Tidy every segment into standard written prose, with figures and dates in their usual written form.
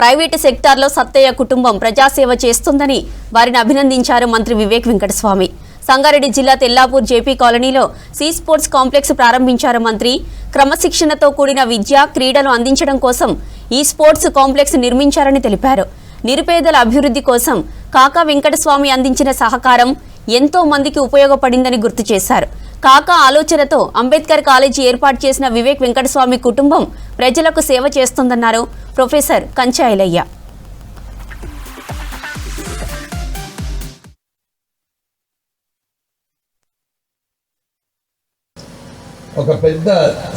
Private సెక్టార్లో సత్తయ్య కుటుంబం ప్రజాసేవ చేస్తుందని వారిని అభినందించారు మంత్రి వివేక్ వెంకటస్వామి. సంగారెడ్డి జిల్లా తెల్లాపూర్ జేపీ కాలనీలో సి స్పోర్ట్స్ కాంప్లెక్స్ ప్రారంభించారు మంత్రి. క్రమశిక్షణతో కూడిన విద్య, క్రీడలు అందించడం కోసం ఈ స్పోర్ట్స్ కాంప్లెక్స్ నిర్మించారని తెలిపారు. నిరుపేదల అభివృద్ధి కోసం కాకా వెంకటస్వామి అందించిన సహకారం ఎంతో మందికి ఉపయోగపడిందని గుర్తు చేశారు. కాకా ఆలోచనతో అంబేద్కర్ కాలేజీ ఏర్పాటు చేసిన వివేక్ వెంకటస్వామి కుటుంబం ప్రజలకు సేవ చేస్తుందన్నారు ప్రొఫెసర్ కంచాయిలయ్య. ఒక పెద్ద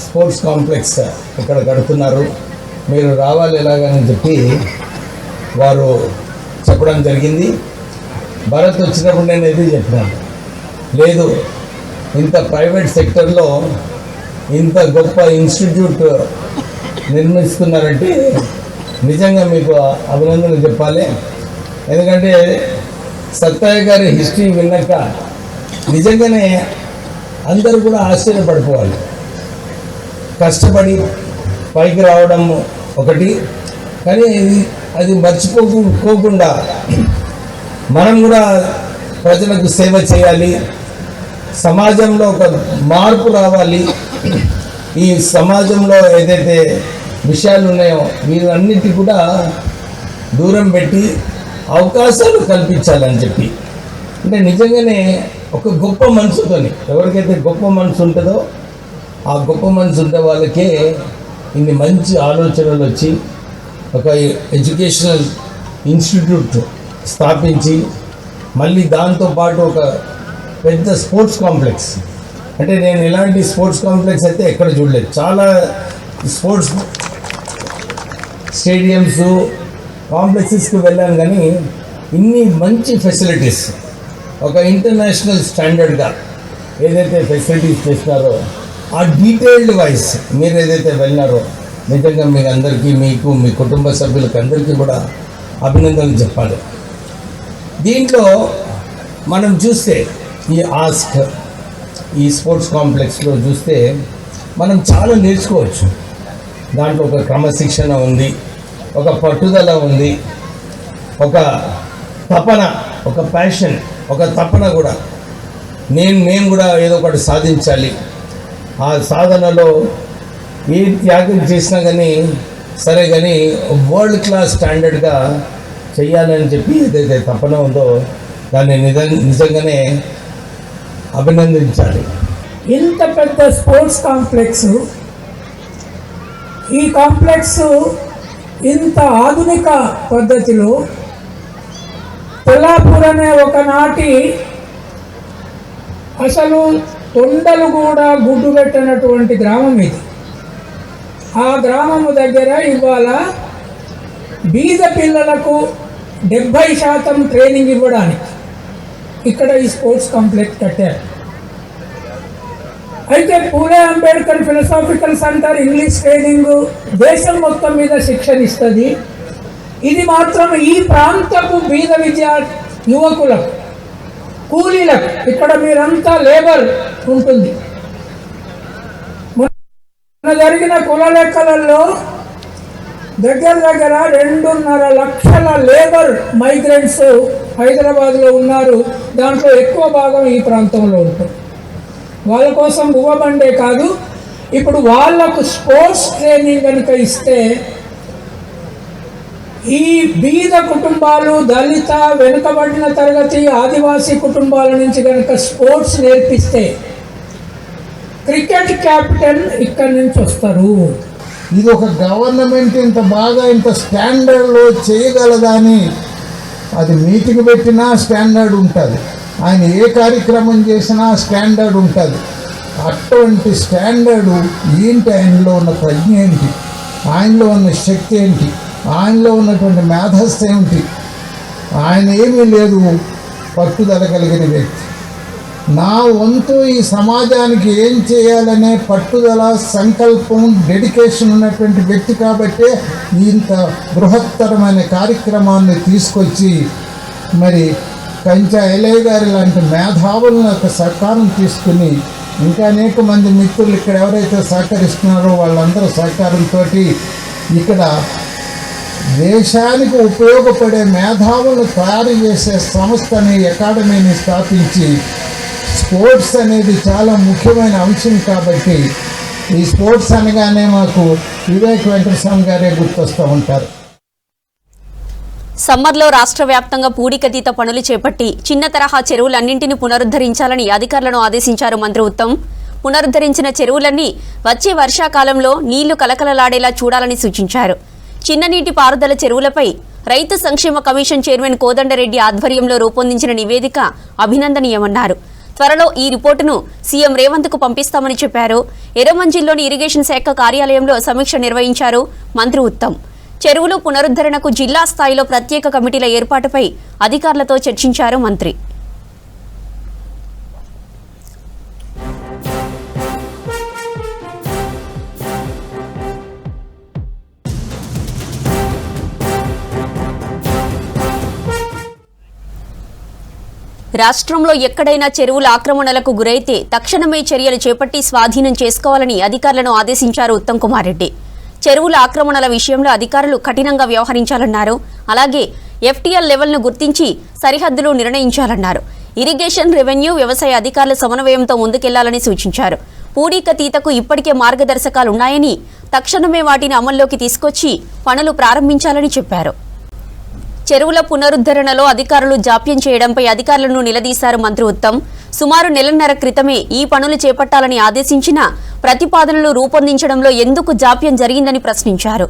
స్పోర్ట్స్ కాంప్లెక్స్ ఇక్కడ కడుతున్నారు, మీరు రావాలి ఎలాగని చెప్పి వారు చెప్పడం జరిగింది. భరత్ వచ్చినప్పుడు నేను ఇది చెప్పినాను, లేదు ఇంత ప్రైవేట్ సెక్టర్లో ఇంత గొప్ప ఇన్స్టిట్యూట్ నిర్మిస్తున్నారంటే నిజంగా మీకు అభినందనలు చెప్పాలి. ఎందుకంటే సత్తయ్య గారి హిస్టరీ విన్నాక నిజంగానే అందరూ కూడా ఆశ్చర్యపడిపోవాలి. కష్టపడి పైకి రావడం ఒకటి, కానీ అది మర్చిపోకుండా మనం కూడా ప్రజలకు సేవ చేయాలి, సమాజంలో ఒక మార్పు రావాలి. ఈ సమాజంలో ఏదైతే విషయాలు ఉన్నాయో వీరన్నిటి కూడా దూరం పెట్టి అవకాశాలు కల్పించాలని చెప్పి, అంటే నిజంగానే ఒక గొప్ప మనసుతో, ఎవరికైతే గొప్ప మనసు ఉంటుందో ఆ గొప్ప మనసు ఉండే వాళ్ళకే ఇన్ని మంచి ఆలోచనలు వచ్చి ఒక ఎడ్యుకేషనల్ ఇన్స్టిట్యూట్ స్థాపించి మళ్ళీ దాంతోపాటు ఒక పెద్ద స్పోర్ట్స్ కాంప్లెక్స్, అంటే నేను ఇలాంటి స్పోర్ట్స్ కాంప్లెక్స్ అయితే ఎక్కడ చూడలేదు. చాలా స్పోర్ట్స్ స్టేడియంస్ కాంప్లెక్సెస్కి వెళ్ళాను, కానీ ఇన్ని మంచి ఫెసిలిటీస్ ఒక ఇంటర్నేషనల్ స్టాండర్డ్గా ఏదైతే ఫెసిలిటీస్ చేస్తున్నారో ఆ డీటెయిల్డ్ వైజ్ మీరు ఏదైతే వెళ్ళినారో నిజంగా మీకు అందరికీ, మీకు మీ కుటుంబ సభ్యులకు అందరికీ కూడా అభినందనలు చెప్పాలి. దీంట్లో మనం చూస్తే ఈ ఆస్క్ ఈ స్పోర్ట్స్ కాంప్లెక్స్లో చూస్తే మనం చాలా నేర్చుకోవచ్చు. దాంట్లో ఒక క్రమశిక్షణ ఉంది, ఒక పట్టుదల ఉంది, ఒక తపన, ఒక ప్యాషన్, ఒక తపన కూడా మేము కూడా ఏదో ఒకటి సాధించాలి. ఆ సాధనలో ఏ త్యాగం చేసినా కానీ సరే, కానీ వరల్డ్ క్లాస్ స్టాండర్డ్గా చెయ్యాలని చెప్పి ఏదైతే తపన ఉందో దాన్ని నిజంగానే అభినందించాలి. ఇంత పెద్ద స్పోర్ట్స్ కాంప్లెక్స్, ఈ కాంప్లెక్స్ ఇంత ఆధునిక పద్ధతిలో తెల్లాపూర్ అనే ఒకనాటి అసలు తొండలు కూడా గుడ్డు పెట్టినటువంటి గ్రామం ఇది. ఆ గ్రామము దగ్గర ఇవాళ బీద పిల్లలకు 70% ట్రైనింగ్ ఇవ్వడానికి ఇక్కడ ఈ స్పోర్ట్స్ కాంప్లెక్స్ కట్టారు. అయితే Phule Ambedkar philosophical centre English training దేశం మొత్తం మీద శిక్షణ ఇస్తుంది. ఇది మాత్రం ఈ ప్రాంతపు బీద యువకులకు, కూలీలకు, ఇక్కడ మీరంతా లేబర్ ఉంటుంది. మొన్న జరిగిన కుల లెక్కలలో దగ్గర 2.5 లక్షల లేబర్ మైగ్రెంట్స్ హైదరాబాద్లో ఉన్నారు. దాంట్లో ఎక్కువ భాగం ఈ ప్రాంతంలో ఉంటుంది. వాళ్ళ కోసం బువ్వబండే కాదు, ఇప్పుడు వాళ్లకు స్పోర్ట్స్ ట్రైనింగ్ కనుక ఇస్తే ఈ బీద కుటుంబాలు, దళిత, వెనుకబడిన తరగతి, ఆదివాసీ కుటుంబాల నుంచి కనుక స్పోర్ట్స్ నేర్పిస్తే క్రికెట్ క్యాపిటల్ ఇక్కడి నుంచి వస్తారు. ఇది ఒక గవర్నమెంట్ ఇంత బాగా ఇంత స్టాండర్డ్లో చేయగలదని, అది మీటింగ్ పెట్టినా స్టాండర్డ్ ఉంటుంది, ఆయన ఏ కార్యక్రమం చేసినా స్టాండర్డ్ ఉంటుంది. అటువంటి స్టాండర్డు ఏంటి, ఆయనలో ఉన్న ప్రజ్ఞ ఏంటి, ఆయనలో ఉన్న శక్తి ఏంటి, ఆయనలో ఉన్నటువంటి మేధస్సు ఏమిటి, ఆయన ఏమీ లేదు, పట్టుదల కలిగిన వ్యక్తి. నా వంతు ఈ సమాజానికి ఏం చేయాలనే పట్టుదల, సంకల్పం, డెడికేషన్ ఉన్నటువంటి వ్యక్తి కాబట్టే ఇంత బృహత్తరమైన కార్యక్రమాన్ని తీసుకొచ్చి మరి కంచాయిలయ్య గారి లాంటి మేధావులను ఒక సహకారం తీసుకుని ఇంకా అనేక మంది మిత్రులు ఇక్కడ ఎవరైతే సహకరిస్తున్నారో వాళ్ళందరూ సహకారంతో ఇక్కడ దేశానికి ఉపయోగపడే మేధావులను తయారు చేసే సంస్థని, అకాడమీని స్థాపించి స్పోర్ట్స్ అనేది చాలా ముఖ్యమైన అంశం కాబట్టి ఈ స్పోర్ట్స్ అనగానే మాకు వివేక్ వెంకటస్వామి గారే గుర్తొస్తూ ఉంటారు. సమ్మర్లో రాష్ట్ర వ్యాప్తంగా పూడికతీత పనులు చేపట్టి చిన్న తరహా చెరువులన్నింటినీ పునరుద్ధరించాలని అధికారులను ఆదేశించారు మంత్రి ఉత్తమ్. పునరుద్ధరించిన చెరువులన్నీ వచ్చే వర్షాకాలంలో నీళ్లు కలకలలాడేలా చూడాలని సూచించారు. చిన్న నీటి పారుదల చెరువులపై రైతు సంక్షేమ కమిషన్ చైర్మన్ కోదండరెడ్డి ఆధ్వర్యంలో రూపొందించిన నివేదిక అభినందనీయమన్నారు. త్వరలో ఈ రిపోర్టును సీఎం రేవంత్కు పంపిస్తామని చెప్పారు. ఎర్రమంజిల్లోని ఇరిగేషన్ శాఖ కార్యాలయంలో సమీక్ష నిర్వహించారు మంత్రి ఉత్తమ్. చెరువులు పునరుద్ధరణకు జిల్లా స్థాయిలో ప్రత్యేక కమిటీల ఏర్పాటుపై అధికారులతో చర్చించారు మంత్రి. రాష్ట్రంలో ఎక్కడైనా చెరువుల ఆక్రమణలకు గురైతే తక్షణమే చర్యలు చేపట్టి స్వాధీనం చేసుకోవాలని అధికారులను ఆదేశించారు ఉత్తమ్ కుమార్ రెడ్డి. చెరువుల ఆక్రమణల విషయంలో అధికారులు కఠినంగా వ్యవహరించాలన్నారు. అలాగే ఎఫ్టీఎల్ లెవెల్ను గుర్తించి సరిహద్దులు నిర్ణయించాలన్నారు. ఇరిగేషన్, రెవెన్యూ, వ్యవసాయ అధికారుల సమన్వయంతో ముందుకెళ్లాలని సూచించారు. పూడికతీతకు ఇప్పటికే మార్గదర్శకాలున్నాయని తక్షణమే వాటిని అమల్లోకి తీసుకొచ్చి పనులు ప్రారంభించాలని చెప్పారు. చెరువుల పునరుద్ధరణలో అధికారులు జాప్యం చేయడంపై అధికారులను నిలదీశారు మంత్రి ఉత్తమ్. సుమారు నెలన్నర క్రితమే ఈ పనులు చేపట్టాలని ఆదేశించిన ప్రతిపాదనలు రూపొందించడంలో ఎందుకు జాప్యం జరిగిందని ప్రశ్నించారు.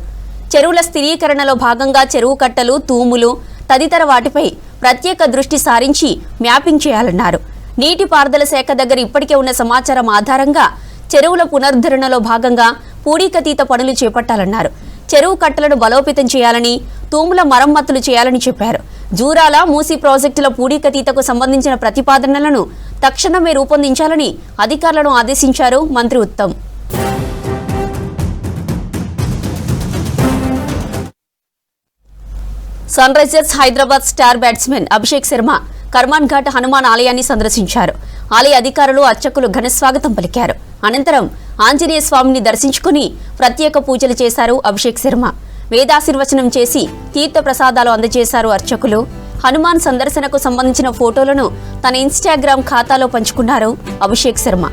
చెరువుల స్థిరీకరణలో భాగంగా చెరువు కట్టలు, తూములు తదితర వాటిపై ప్రత్యేక దృష్టి సారించి మ్యాపింగ్ చేయాలన్నారు. నీటిపారుదల శాఖ దగ్గర ఇప్పటికే ఉన్న సమాచారం ఆధారంగా చెరువుల పునరుద్ధరణలో భాగంగా పూడికతీత పనులు చేపట్టాలన్నారు. చెరువు కట్టలను బలోపేతం చేయాలని, తూముల మరమ్మతులు చేయాలని చెప్పారు. జూరాల, మూసీ ప్రాజెక్టుల పూడికతీతకు సంబంధించిన ప్రతిపాదనలను తక్షణమే రూపొందించాలని అధికారులను ఆదేశించారు మంత్రి Uttam. Sunrisers Hyderabad star batsmen Abhishek Sharma Karmanghat Hanuman ఆలయాన్ని సందర్శించారు. ఆలయ అధికారులు, అర్చకులు ఘనస్వాగతం పలికారు. అనంతరం ఆంజనేయ స్వామిని దర్శించుకుని ప్రత్యేక పూజలు చేశారు అభిషేక్ శర్మ. వేదాశీర్వచనం చేసి తీర్థ ప్రసాదాలు అందజేశారు అర్చకులు. హనుమాన్ సందర్శనకు సంబంధించిన ఫోటోలను తన ఇన్స్టాగ్రామ్ ఖాతాలో పంచుకున్నారు అభిషేక్ శర్మ.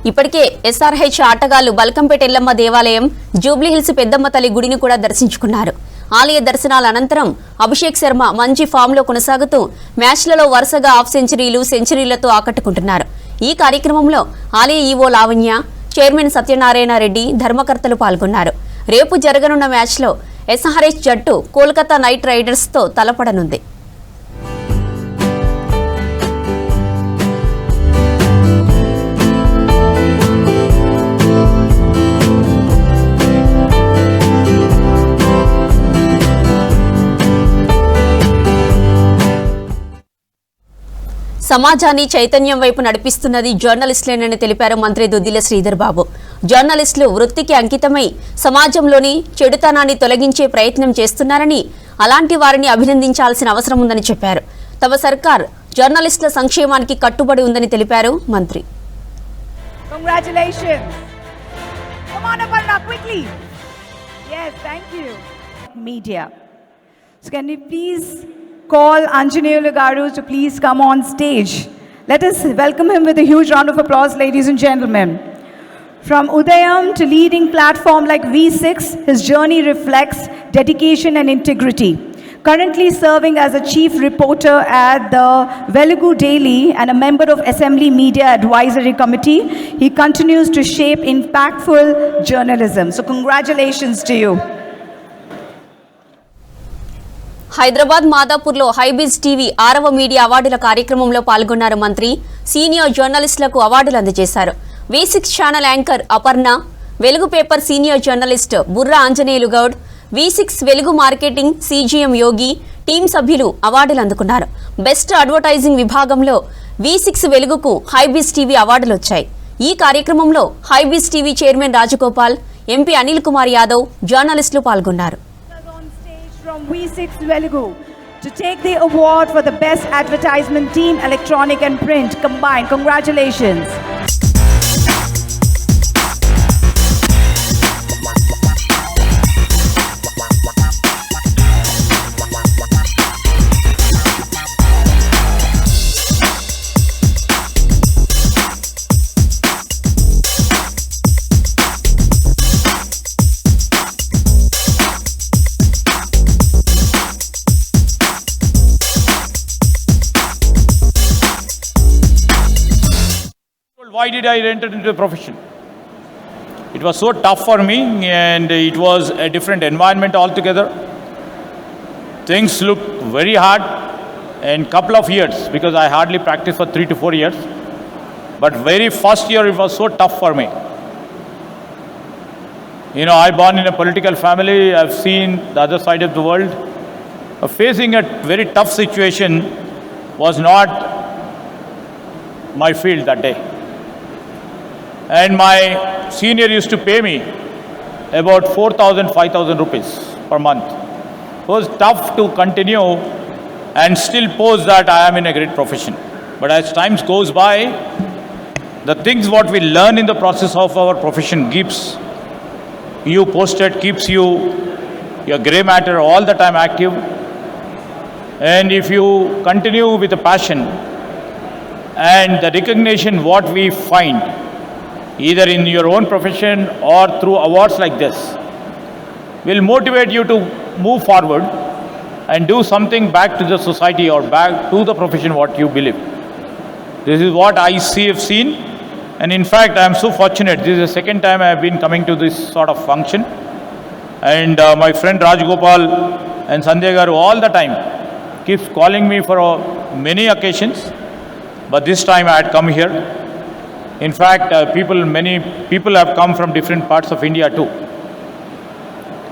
ఇప్పటికే ఎస్ఆర్హెచ్ ఆటగాళ్లు బల్కంపేట ఎల్లమ్మ దేవాలయం, జూబ్లీహిల్స్ పెద్దమ్మ తల్లి గుడిని కూడా దర్శించుకున్నారు. ఆలయ దర్శనాల అనంతరం అభిషేక్ శర్మ మంచి ఫామ్లో కొనసాగుతూ మ్యాచ్లలో వరుసగా హాఫ్ సెంచరీలు, సెంచరీలతో ఆకట్టుకుంటున్నారు. ఈ కార్యక్రమంలో ఆలయ ఈవో లావణ్య, చైర్మన్ సత్యనారాయణ రెడ్డి, ధర్మకర్తలు పాల్గొన్నారు. రేపు జరగనున్న మ్యాచ్లో ఎస్ఆర్హెచ్ జట్టు కోల్కతా నైట్ రైడర్స్తో తలపడనుంది. సమాజాన్ని చైతన్యం వైపు నడిపిస్తున్నది జర్నలిస్టులేనని తెలిపారు మంత్రి దుద్దిల శ్రీధర్ బాబు. జర్నలిస్టులు వృత్తికి అంకితమై సమాజంలోని చెడుతనాన్ని తొలగించే ప్రయత్నం చేస్తున్నారని, అలాంటి వారిని అభినందించాల్సిన అవసరం ఉందని చెప్పారు. తమ సర్కార్ జర్నలిస్టుల సంక్షేమానికి కట్టుబడి ఉందని తెలిపారు మంత్రి. Congratulations. Come on, Aparna, quickly. Yes, thank you. Media. So can you please call Anjaneyalu Garu to please come on stage. Let us welcome him with a huge round of applause, ladies and gentlemen. From Udayam to leading platform like V6, his journey reflects dedication and integrity. Currently serving as a chief reporter at the Velugu Daily and a member of Assembly Media Advisory Committee, he continues to shape impactful journalism. So congratulations to you. Hyderabad మాదాపూర్లో HYBIZ TV 6వ media అవార్డుల కార్యక్రమంలో పాల్గొన్నారు మంత్రి. Senior జర్నలిస్టులకు అవార్డులు అందజేశారు. V6 channel anchor Aparna, Velugu paper senior journalist Burra Anjaneyulu Goud, V6 Velugu marketing CGM యోగి team సభ్యులు అవార్డులు అందుకున్నారు. బెస్ట్ అడ్వర్టైజింగ్ విభాగంలో V6 వెలుగుకు హైబీజ్ టీవీ అవార్డులు వచ్చాయి. ఈ కార్యక్రమంలో హైబీస్ TV chairman Rajagopal, MP Anil Kumar Yadav, జర్నలిస్టులు పాల్గొన్నారు. On stage from V6 Velugu to take the award for the best advertisement team, electronic and print combined. Congratulations. Why did I enter into the profession? It was so tough for me, and it was a different environment altogether. Things looked very hard in couple of years because I hardly practiced for 3 to 4 years. But very first year it was so tough for me. You know, I born in a political family. I've seen the other side of the world. Facing a very tough situation was not my field that day. And my senior used to pay me about 4,000, 5,000 rupees per month. It was tough to continue and still pose that I am in a great profession. But as time goes by, the things what we learn in the process of our profession keeps you posted, keeps you, your grey matter all the time active. And if you continue with a passion and the recognition what we find, either in your own profession or through awards like this, will motivate you to move forward and do something back to the society or back to the profession what you believe. This is what I have seen, and in fact I am so fortunate. This is the second time I have been coming to this sort of function, and my friend Rajgopal and Sanjay Garu all the time keeps calling me for many occasions, but this time I had come here. In fact, many people have come from different parts of India too.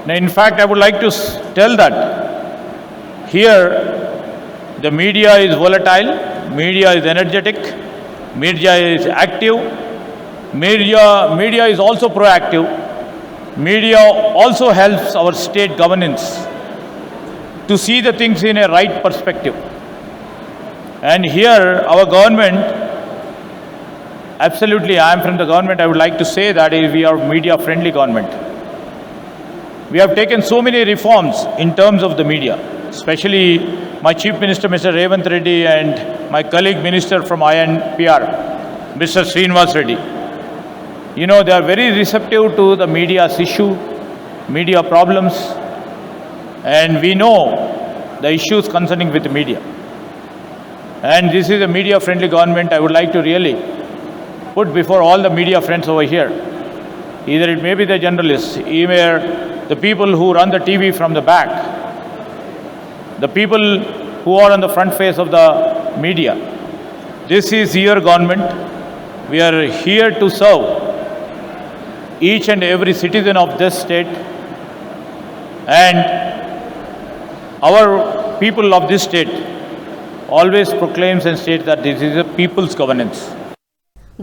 Now, in fact, I would like to tell that here the media is volatile, media is energetic, media is active, media is also proactive. Media also helps our state governance to see the things in a right perspective. And here our government, absolutely, I am from the government. I would like to say that we are media-friendly government. We have taken so many reforms in terms of the media, especially my Chief Minister, Mr. Revanth Reddy, and my colleague Minister from INPR, Mr. Srinivas Reddy. You know, they are very receptive to the media's issue, media problems, and we know the issues concerning with the media. And this is a media-friendly government. I would like to really put before all the media friends over here. Either it may be the journalists, either the people who run the TV from the back, the people who are on the front face of the media. This is your government. We are here to serve each and every citizen of this state, and our people of this state always proclaims and states that this is a people's governance.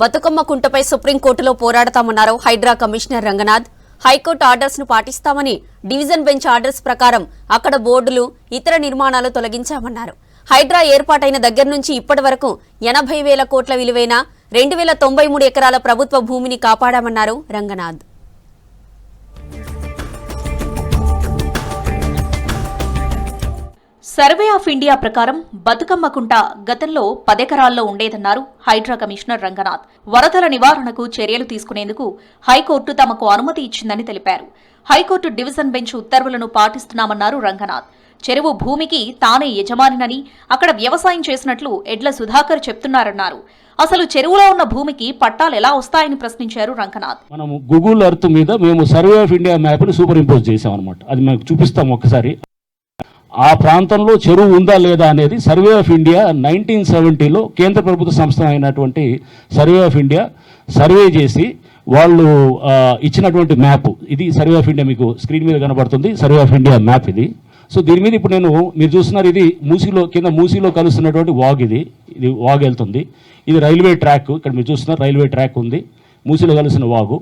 Bathukamma కుంటపై సుప్రీంకోర్టులో పోరాడతామన్నారు HYDRAA commissioner Ranganath. High court orders ను పాటిస్తామని, division bench orders ప్రకారం అక్కడ బోర్డులు, ఇతర నిర్మాణాలు తొలగించామన్నారు. హైడ్రా ఏర్పాటైన దగ్గర నుంచి ఇప్పటి వరకు 80,000 కోట్ల విలువైన 2,093 ఎకరాల ప్రభుత్వ భూమిని కాపాడామన్నారు రంగనాథ్. సర్వే ఆఫ్ ఇండియా ప్రకారం బతుకమ్మ కుంట గతంలో 10 ఎకరాల్లో ఉండేదన్నారు హైడ్రా కమిషనర్ రంగనాథ్. వరదల నివారణకు చర్యలు తీసుకునేందుకు హైకోర్టు తమకు అనుమతి ఇచ్చిందని తెలిపారు. హైకోర్టు డివిజన్ బెంచ్ ఉత్తర్వులను పాటిస్తున్నామన్నారు రంగనాథ్. చెరువు భూమికి తానే యజమానినని, అక్కడ వ్యవసాయం చేసినట్లు ఎడ్ల సుధాకర్ చెప్తున్నారన్నారు. అసలు చెరువులో ఉన్న భూమికి పట్టాలు ఎలా వస్తాయని ప్రశ్నించారు రంగనాథ్. మనము గూగుల్ ఎర్త్ మీద మేము సర్వే ఆఫ్ ఇండియా మ్యాప్ని సూపర్ ఇంపోజ్ చేసామన్నమాట. అది మనకు చూపిస్తాం ఒకసారి. ఆ ప్రాంతంలో చెరువు ఉందా లేదా అనేది సర్వే ఆఫ్ ఇండియా 1970లో కేంద్ర ప్రభుత్వ సంస్థ అయినటువంటి సర్వే ఆఫ్ ఇండియా సర్వే చేసి వాళ్ళు ఇచ్చినటువంటి మ్యాప్ ఇది. సర్వే ఆఫ్ ఇండియా మీకు స్క్రీన్ మీద కనబడుతుంది. సర్వే ఆఫ్ ఇండియా మ్యాప్ ఇది. సో దీని మీద ఇప్పుడు మీరు చూస్తున్నారు, ఇది మూసీలో కలుస్తున్నటువంటి వాగ్, ఇది వాగ్ వెళ్తుంది. ఇది రైల్వే ట్రాక్, ఇక్కడ మీరు చూస్తున్నారు రైల్వే ట్రాక్ ఉంది, మూసీలో కలిసిన వాగు.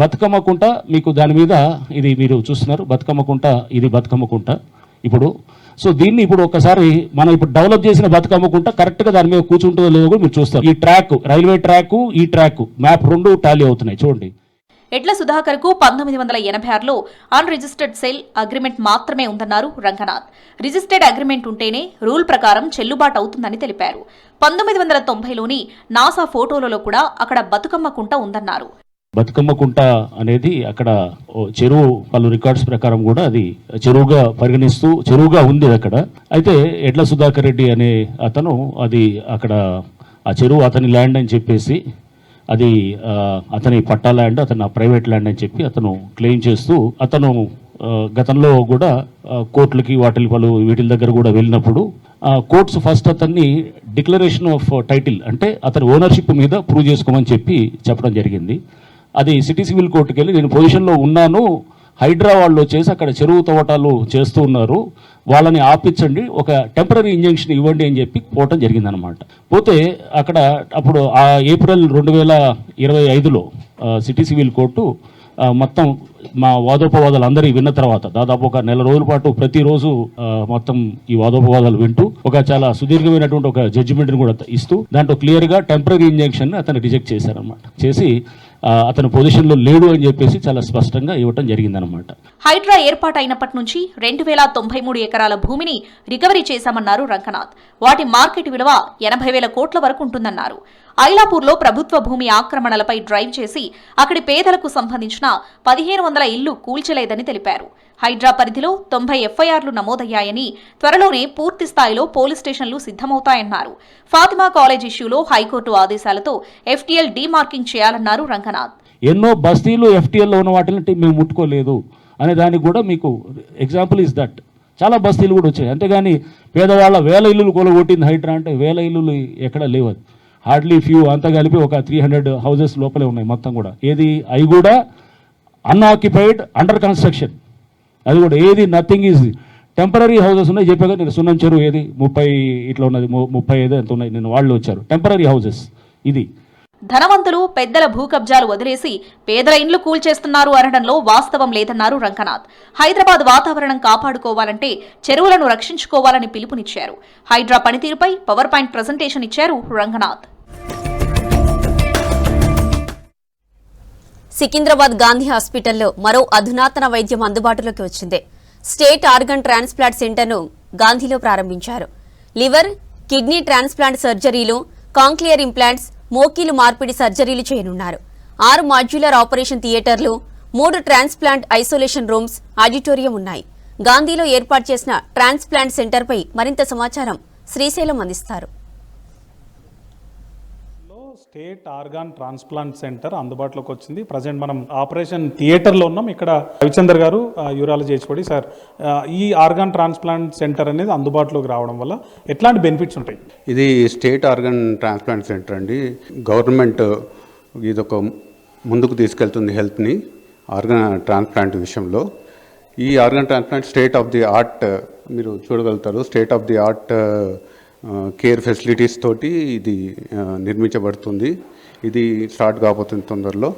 బతుకమ్మ కుంట మీకు దాని మీద ఇది మీరు చూస్తున్నారు, బతుకమ్మ కుంట, ఇది బతుకమ్మ కుంట ఇప్పుడు. సో దీన్ని ఇప్పుడు ఒకసారి మనం ఇప్పుడు డెవలప్ చేసిన బతుకమ్మ కుంట కరెక్ట్గా దాని మీద కూర్చుంటుందో లేదో కూడా మీరు చూస్తారు. ఈ ట్రాక్, రైల్వే ట్రాక్, ఈ ట్రాక్ మ్యాప్ రెండు టాలీ అవుతున్నాయి చూడండి. ఎడ్ల సుధాకర్కు 1986లో అన్రిజిస్టర్డ్ సేల్ అగ్రిమెంట్ మాత్రమే ఉందన్నారు రంగనాథ్. రిజిస్టర్డ్ అగ్రిమెంట్ ఉంటేనే రూల్ ప్రకారం చెల్లుబాటు అవుతుందని తెలిపారు. 1990లోని నాసా ఫోటోలలో కూడా అక్కడ బతుకమ్మ కుంట ఉందన్నారు. బతుకమ్మ కుంట అనేది అక్కడ చెరువు, పలు రికార్డ్స్ ప్రకారం కూడా అది చెరువుగా పరిగణిస్తూ చెరువుగా ఉంది అక్కడ. అయితే ఎడ్ల సుధాకర్ రెడ్డి అనే అతను అది అక్కడ ఆ చెరువు అతని ల్యాండ్ అని చెప్పేసి, అది అతని పట్టా ల్యాండ్, అతని ప్రైవేట్ ల్యాండ్ అని చెప్పి అతను క్లెయిమ్ చేస్తూ, అతను గతంలో కూడా కోర్టులకి వీటి దగ్గర కూడా వెళ్ళినప్పుడు కోర్ట్స్ ఫస్ట్ అతన్ని డిక్లరేషన్ ఆఫ్ టైటిల్ అంటే అతని ఓనర్షిప్ మీద ప్రూవ్ చేసుకోమని చెప్పడం జరిగింది. అది సిటీ సివిల్ కోర్టుకి వెళ్ళి నేను పొజిషన్లో ఉన్నాను, హైడ్రా వాళ్ళు వచ్చేసి అక్కడ చెరువు తవ్వటాలు చేస్తూ ఉన్నారు, వాళ్ళని ఆపించండి, ఒక టెంపరీ ఇంజంక్షన్ ఇవ్వండి అని చెప్పి పోవటం జరిగిందనమాట. పోతే అక్కడ అప్పుడు ఆ ఏప్రిల్ 2025లో సిటీ సివిల్ కోర్టు మొత్తం మా వాదోపవాదాలు అందరి విన్న తర్వాత దాదాపు ఒక నెల రోజుల పాటు ప్రతిరోజు మొత్తం ఈ వాదోపవాదాలు వింటూ ఒక చాలా సుదీర్ఘమైనటువంటి ఒక జడ్జిమెంట్ని కూడా ఇస్తూ దాంట్లో క్లియర్గా టెంపరీ ఇంజంక్షన్ అతను రిజెక్ట్ చేశారనమాట. చేసి అతను పొజిషన్లో లేడు అని చెప్పేసి చాలా స్పష్టంగా ఇవ్వటం జరిగిందనమాట. హైడ్రా ఏర్పాటైనప్పటి నుంచి 2093 ఎకరాల భూమిని రికవరీ చేశామన్నారు రంగనాథ్. వాటి మార్కెట్ విలువ 80,000 కోట్ల వరకు ఉంటుందన్నారు. ఐలాపూర్లో ప్రభుత్వ భూమి ఆక్రమణలపై డ్రైవ్ చేసి అక్కడి పేదలకు సంబంధించిన 1500 ఇళ్లు కూల్చలేదని తెలిపారు. హైడ్రా పరిధిలో 90 ఎఫ్ఐఆర్లు నమోదయ్యాయని, త్వరలోనే పూర్తి స్థాయిలో పోలీస్ స్టేషన్లు సిద్ధమవుతాయన్నారు. ఫాతిమా కాలేజ్ ఇష్యూలో హైకోర్టు ఆదేశాలతో FTL డీమార్కింగ్ చేయాలన్నారు రంగనాథ్. ఎన్నో బస్తీలు FTLలో ఉన్న వాటిని మేము ముట్టుకోలేదు అనే దానికి కూడా మీకు ఎగ్జాంపుల్ ఇస్ దట్. చాలా బస్తీలు కూడా వచ్చాయి, అంతేగాని పేదవాళ్ళ 1000 ఇల్లులు కొలగొట్టింది హైడ్రా అంటే 1000 ఇల్లులు ఎక్కడ లేవు. హార్డ్లీ ఫ్యూ, అంతా కలిపి ఒక 300 హౌసెస్ లోపలే ఉన్నాయి మొత్తం కూడా. అవి కూడా అన్ఆక్యుపైడ్, అండర్ కన్స్ట్రక్షన్. అది కూడా నథింగ్ ఈజ్ టెంపరీ హౌసెస్ ఉన్నాయి. చెప్పాక నేను సున్నం చెరువు 30 ఇట్లా ఉన్నది, 35 ఎంత ఉన్నాయి, నేను వాళ్ళు వచ్చారు టెంపరీ హౌసెస్. ఇది ధనవంతులు పెద్దల భూకబ్జాలు వదిలేసి పేదల ఇండ్లు కూల్చేస్తున్నారు అనడంలో వాస్తవం లేదన్నారు రంగనాథ్. హైదరాబాద్ వాతావరణం కాపాడుకోవాలంటే చెరువులను రక్షించుకోవాలని పిలుపునిచ్చారు. హైడ్రా పనితీరుపై పవర్ పాయింట్ ప్రజెంటేషన్ ఇచ్చారు రంగనాథ్. సికింద్రాబాద్ గాంధీ హాస్పిటల్లో మరో అధునాతన వైద్యం అందుబాటులోకి వచ్చింది. స్టేట్ ఆర్గన్ ట్రాన్స్ప్లాంట్ సెంటర్ను గాంధీలో ప్రారంభించారు. లివర్, కిడ్నీ ట్రాన్స్ప్లాంట్ సర్జరీలు, కాంక్లియర్ ఇంప్లాంట్స్, మోకీలు మార్పిడి సర్జరీలు చేయనున్నారు. 6 మాడ్యులర్ ఆపరేషన్ థియేటర్లు, 3 ట్రాన్స్ప్లాంట్ ఐసోలేషన్ రూమ్స్, ఆడిటోరియం ఉన్నాయి. గాంధీలో ఏర్పాటు చేసిన ట్రాన్స్ప్లాంట్ సెంటర్పై మరింత సమాచారం శ్రీశైలం అందిస్తారు. స్టేట్ ఆర్గాన్ ట్రాన్స్ప్లాంట్ సెంటర్ అందుబాటులోకి వచ్చింది. ప్రజెంట్ మనం ఆపరేషన్ థియేటర్లో ఉన్నాం. ఇక్కడ రవిచందర్ గారు యూరాలజీ హెచ్ఓడి. సార్, ఈ ఆర్గాన్ ట్రాన్స్ప్లాంట్ సెంటర్ అనేది అందుబాటులోకి రావడం వల్ల ఎట్లాంటి బెనిఫిట్స్ ఉంటాయి? ఇది స్టేట్ ఆర్గాన్ ట్రాన్స్ప్లాంట్ సెంటర్ అండి. గవర్నమెంట్ ఇదొక ముందుకు తీసుకెళ్తుంది హెల్త్ని ఆర్గాన్ ట్రాన్స్ప్లాంట్ విషయంలో. ఈ organ transplant state of the art మీరు చూడగలుగుతారు. State of the art care facilities తోటి ఇది నిర్మించబడుతుంది. ఇది స్టార్ట్ కాబోతుంది తొందరలో.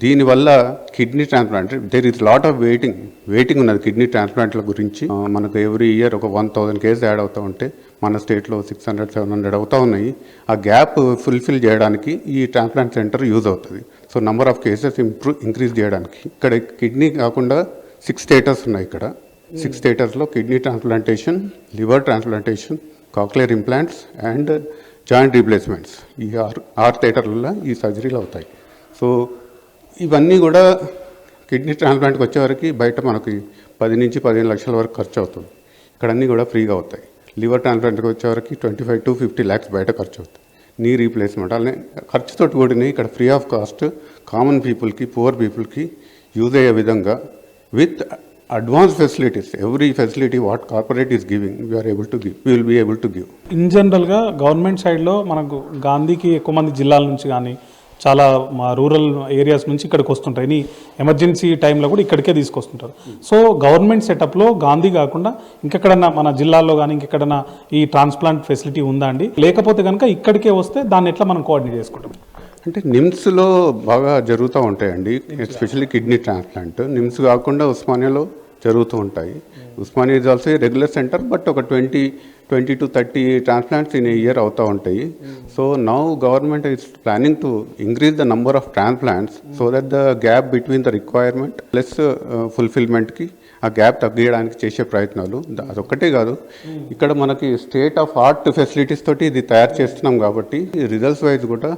దీనివల్ల kidney transplant there is lot of waiting ఉన్నది కిడ్నీ ట్రాన్స్ప్లాంట్ల గురించి. మనకు ఎవ్రీ ఇయర్ ఒక 1000 కేసులు యాడ్ అవుతూ ఉంటే మన స్టేట్లో 600-700 అవుతూ ఉన్నాయి. ఆ గ్యాప్ ఫుల్ఫిల్ చేయడానికి ఈ ట్రాన్స్ప్లాంట్ సెంటర్ యూజ్ అవుతుంది. So number of cases increase చేయడానికి. ఇక్కడ కిడ్నీ కాకుండా 6 థియేటర్స్ ఉన్నాయి. ఇక్కడ 6 థియేటర్స్లో kidney transplantation, liver transplantation, cochlear implants and joint replacements ఈ 6 థియేటర్లలో ఈ సర్జరీలు అవుతాయి. సో ఇవన్నీ కూడా కిడ్నీ ట్రాన్స్ప్లాంట్కి వచ్చేవరకు బయట మనకి 10 నుంచి 15 లక్షల వరకు ఖర్చు అవుతుంది. ఇక్కడ అన్నీ కూడా ఫ్రీగా అవుతాయి. లివర్ ట్రాన్స్ప్లాంట్కి వచ్చేవరకు 25 to 50 lakhs బయట ఖర్చు అవుతుంది. నీ రీప్లేస్మెంట్ అలానే ఖర్చుతోటి కూడినాయి. ఇక్కడ ఫ్రీ ఆఫ్ కాస్ట్ కామన్ పీపుల్కి, పువర్ పీపుల్కి యూజ్ అయ్యే విధంగా with advanced facilities. Every facility what corporate is giving, we will be able to give. In జనరల్గా గవర్నమెంట్ సైడ్లో మనకు గాంధీకి ఎక్కువ మంది జిల్లాల నుంచి కానీ చాలా మా రూరల్ ఏరియాస్ నుంచి ఇక్కడికి వస్తుంటారు. ఎనీ ఎమర్జెన్సీ టైంలో కూడా ఇక్కడికే తీసుకొస్తుంటారు. సో గవర్నమెంట్ సెటప్లో గాంధీ కాకుండా ఇంకెక్కడన్నా మన జిల్లాలో కానీ ఇంకెక్కడన్నా ఈ ట్రాన్స్ప్లాంట్ ఫెసిలిటీ ఉందా అండి? లేకపోతే కనుక ఇక్కడికే వస్తే దాన్ని ఎట్లా మనం కోఆర్డినేట్ చేసుకుంటాం? అంటే నిమ్స్లో బాగా జరుగుతూ ఉంటాయండి, ఎస్పెషల్లీ కిడ్నీ ట్రాన్స్ప్లాంట్. నిమ్స్ కాకుండా ఉస్మానియాలో జరుగుతూ ఉంటాయి. Osmania is also regular centre, but ఒక 20 to 30 ట్రాన్స్ప్లాంట్స్ ఇన్ ఇయర్ అవుతూ ఉంటాయి. So now government is planning to increase the number of transplants so that the gap between the requirement plus ఫుల్ఫిల్మెంట్కి ఆ gap తగ్గించడానికి చేసే ప్రయత్నాలు. అదొక్కటే కాదు, ఇక్కడ మనకి స్టేట్ ఆఫ్ ఆర్ట్ ఫెసిలిటీస్ తోటి ఇది తయారు చేస్తున్నాం కాబట్టి రిజల్ట్స్ వైజ్ కూడా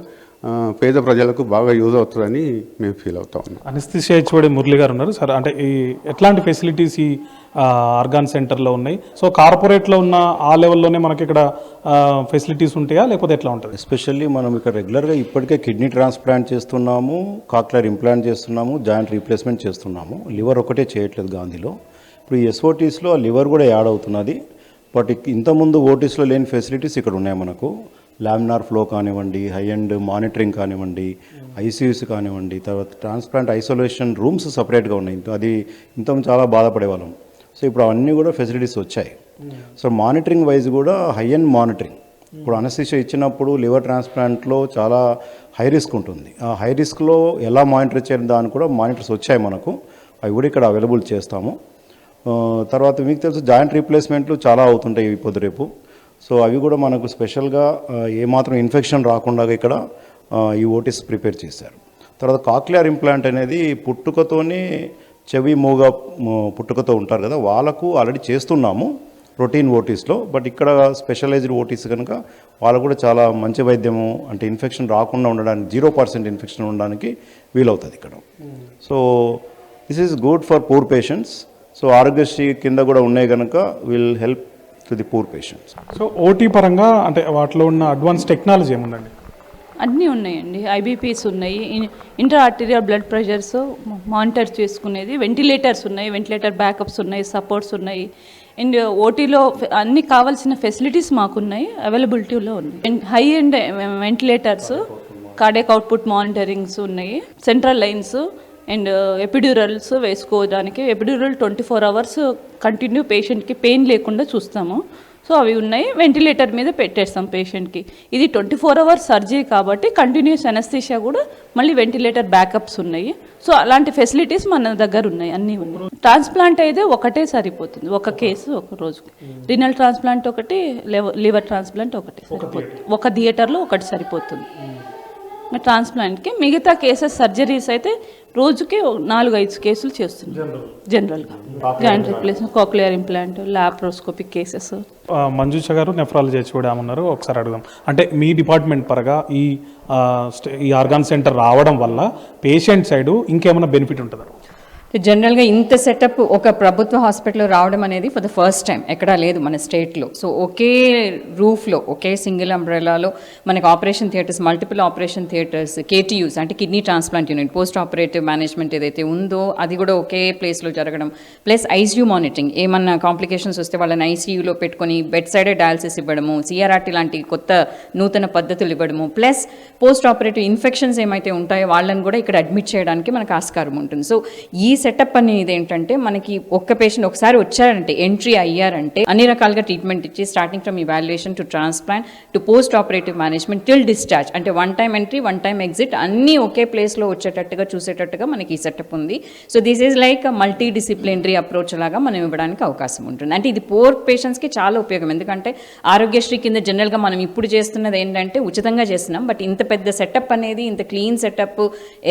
పేద ప్రజలకు బాగా యూజ్ అవుతుందని మేము ఫీల్ అవుతా ఉన్నాం. అనస్థీషియా హెచ్ఓడి మురళి గారు ఉన్నారు సార్. అంటే ఈ ఎట్లాంటి ఫెసిలిటీస్ ఈ ఆర్గాన్ సెంటర్లో ఉన్నాయి? సో కార్పొరేట్లో ఉన్న ఆ లెవెల్లోనే మనకి ఇక్కడ ఫెసిలిటీస్ ఉంటాయా లేకపోతే ఎట్లా ఉంటుంది? ఎస్పెషల్లీ మనం ఇక్కడ రెగ్యులర్గా ఇప్పటికే కిడ్నీ ట్రాన్స్ప్లాంట్ చేస్తున్నాము, కాక్లియర్ ఇంప్లాంట్ చేస్తున్నాము, జాయింట్ రీప్లేస్మెంట్ చేస్తున్నాము. లివర్ ఒకటే చేయట్లేదు గాంధీలో. ఇప్పుడు ఈ ఎస్ఓటీస్లో లివర్ కూడా యాడ్ అవుతున్నది. బట్ ఇంతకుముందు ఓటీస్లో లేని ఫెసిలిటీస్ ఇక్కడ ఉన్నాయి మనకు. లామినార్ ఫ్లో కానివ్వండి, హై అండ్ మానిటరింగ్ కానివ్వండి, ఐసీయూస్ కానివ్వండి, తర్వాత ట్రాన్స్ప్లాంట్ ఐసోలేషన్ రూమ్స్ సపరేట్గా ఉన్నాయి. అది ఇంతకుముందు చాలా బాధపడేవాళ్ళం. సో ఇప్పుడు అవన్నీ కూడా ఫెసిలిటీస్ వచ్చాయి. సో మానిటరింగ్ వైజ్ కూడా హై అండ్ మానిటరింగ్. ఇప్పుడు అనస్థీషియా ఇచ్చినప్పుడు లివర్ ట్రాన్స్ప్లాంట్లో చాలా హై రిస్క్ ఉంటుంది. ఆ హై రిస్క్లో ఎలా మానిటర్ చేయడం దానికి కూడా మానిటర్స్ వచ్చాయి మనకు. అవి కూడా ఇక్కడ అవైలబుల్ చేస్తాము. తర్వాత మీకు తెలుసు జాయింట్ రీప్లేస్మెంట్లు చాలా అవుతుంటాయి పొద్దు రేపు. సో అవి కూడా మనకు స్పెషల్గా ఏమాత్రం ఇన్ఫెక్షన్ రాకుండా ఇక్కడ ఈ ఓటీస్ ప్రిపేర్ చేశారు. తర్వాత కాక్లియర్ ఇంప్లాంట్ అనేది పుట్టుకతోనే చెవి మూగ పుట్టుకతో ఉంటారు కదా, వాళ్ళకు ఆల్రెడీ చేస్తున్నాము రొటీన్ ఓటీస్లో. బట్ ఇక్కడ స్పెషలైజ్డ్ ఓటీస్ కనుక వాళ్ళకు కూడా చాలా మంచి వైద్యము, అంటే ఇన్ఫెక్షన్ రాకుండా ఉండడానికి 0% ఇన్ఫెక్షన్ ఉండడానికి వీలవుతుంది ఇక్కడ. So this is good for poor patients. So Aarogyasri కింద కూడా ఉన్నాయి కనుక will help to the poor patients. So OT పరంగా అంటే వాటిలో ఉన్న అడ్వాన్స్ టెక్నాలజీ ఏముందండి? అన్నీ ఉన్నాయండి. ఐబీపీస్ ఉన్నాయి, inter arterial blood pressures monitor చేసుకునేది, వెంటిలేటర్స్ ఉన్నాయి, వెంటిలేటర్ బ్యాకప్స్ ఉన్నాయి, సపోర్ట్స్ ఉన్నాయి. అండ్ ఓటీలో అన్ని కావాల్సిన ఫెసిలిటీస్ మాకున్నాయి, అవైలబిలిటీలో ఉన్నాయి. High and ventilators, cardiac output monitorings ఉన్నాయి, సెంట్రల్ లైన్స్ అండ్ ఎపిడ్యూరల్స్ వేసుకోవడానికి. ఎపిడ్యూరల్ 24 hours కంటిన్యూ పేషెంట్కి పెయిన్ లేకుండా చూస్తాము. సో అవి ఉన్నాయి. వెంటిలేటర్ మీద పెట్టేస్తాం పేషెంట్కి. ఇది 24 hours సర్జరీ కాబట్టి కంటిన్యూస్ అనస్థీషియా కూడా, మళ్ళీ వెంటిలేటర్ బ్యాకప్స్ ఉన్నాయి. సో అలాంటి ఫెసిలిటీస్ మన దగ్గర ఉన్నాయి, అన్నీ ఉన్నాయి. ట్రాన్స్ప్లాంట్ అయితే ఒకటే సరిపోతుంది, ఒక కేసు ఒక రోజుకి. రీనల్ ట్రాన్స్ప్లాంట్ ఒకటి, లివర్ ట్రాన్స్ప్లాంట్ ఒకటి సరిపోతుంది. ఒక థియేటర్లో ఒకటి సరిపోతుంది ట్రాన్స్ప్లాంట్కి. మిగతా కేసెస్ సర్జరీస్ అయితే రోజుకి 4-5 కేసులు చేస్తున్నాం జనరల్గా. Joint replacement, cochlear implant, laparoscopic cases. Manjusha గారు నెఫ్రాలజీ హెచ్ఓడి ఉన్నారు, ఒకసారి అడుగుదాం. అంటే మీ డిపార్ట్మెంట్ పరంగా ఈ ఆర్గాన్ సెంటర్ రావడం వల్ల పేషెంట్ సైడ్ ఇంకేమైనా బెనిఫిట్ ఉంటుందా? జనరల్గా ఇంత సెటప్ ఒక ప్రభుత్వ హాస్పిటల్లో రావడం అనేది ఫర్ ద ఫస్ట్ టైం, ఎక్కడా లేదు మన స్టేట్లో. సో ఒకే రూఫ్లో, ఒకే సింగిల్ అంబ్రెలాలో మనకి operation theatres, multiple operation theatres, KTUs అంటే kidney transplant unit, post operative management ఏదైతే ఉందో అది కూడా ఒకే ప్లేస్లో జరగడం, ప్లస్ ఐసీయూ మానిటరింగ్, ఏమన్నా కాంప్లికేషన్స్ వస్తే వాళ్ళని ఐసీయూలో పెట్టుకొని బెడ్ సైడే డయాలసిస్ ఇవ్వడము, సిఆర్ఆర్టీ లాంటి కొత్త నూతన పద్ధతులు ఇవ్వడము, ప్లస్ పోస్ట్ ఆపరేటివ్ ఇన్ఫెక్షన్స్ ఏమైతే ఉంటాయో వాళ్ళని కూడా ఇక్కడ అడ్మిట్ చేయడానికి మనకు ఆస్కారం ఉంటుంది. సో ఈ సెటప్ అనేది ఏంటంటే మనకి ఒక్క పేషెంట్ ఒకసారి వచ్చారంటే, ఎంట్రీ అయ్యారంటే అన్ని రకాలుగా ట్రీట్మెంట్ ఇచ్చి, starting from evaluation to transplant to post operative management till discharge, అంటే 1 time ఎంట్రీ 1 time ఎగ్జిట్ అన్నీ ఒకే ప్లేస్లో వచ్చేటట్టుగా చూసేటట్టుగా మనకి ఈ సెటప్ ఉంది. So this is like multi disciplinary approach లాగా మనం ఇవ్వడానికి అవకాశం ఉంటుంది. అంటే ఇది పోర్ పేషెంట్స్కి చాలా ఉపయోగం. ఎందుకంటే ఆరోగ్యశ్రీ కింద జనరల్గా మనం ఇప్పుడు చేస్తున్నది ఏంటంటే ఉచితంగా చేస్తున్నాం. బట్ ఇంత పెద్ద సెటప్ అనేది, ఇంత క్లీన్ సెటప్,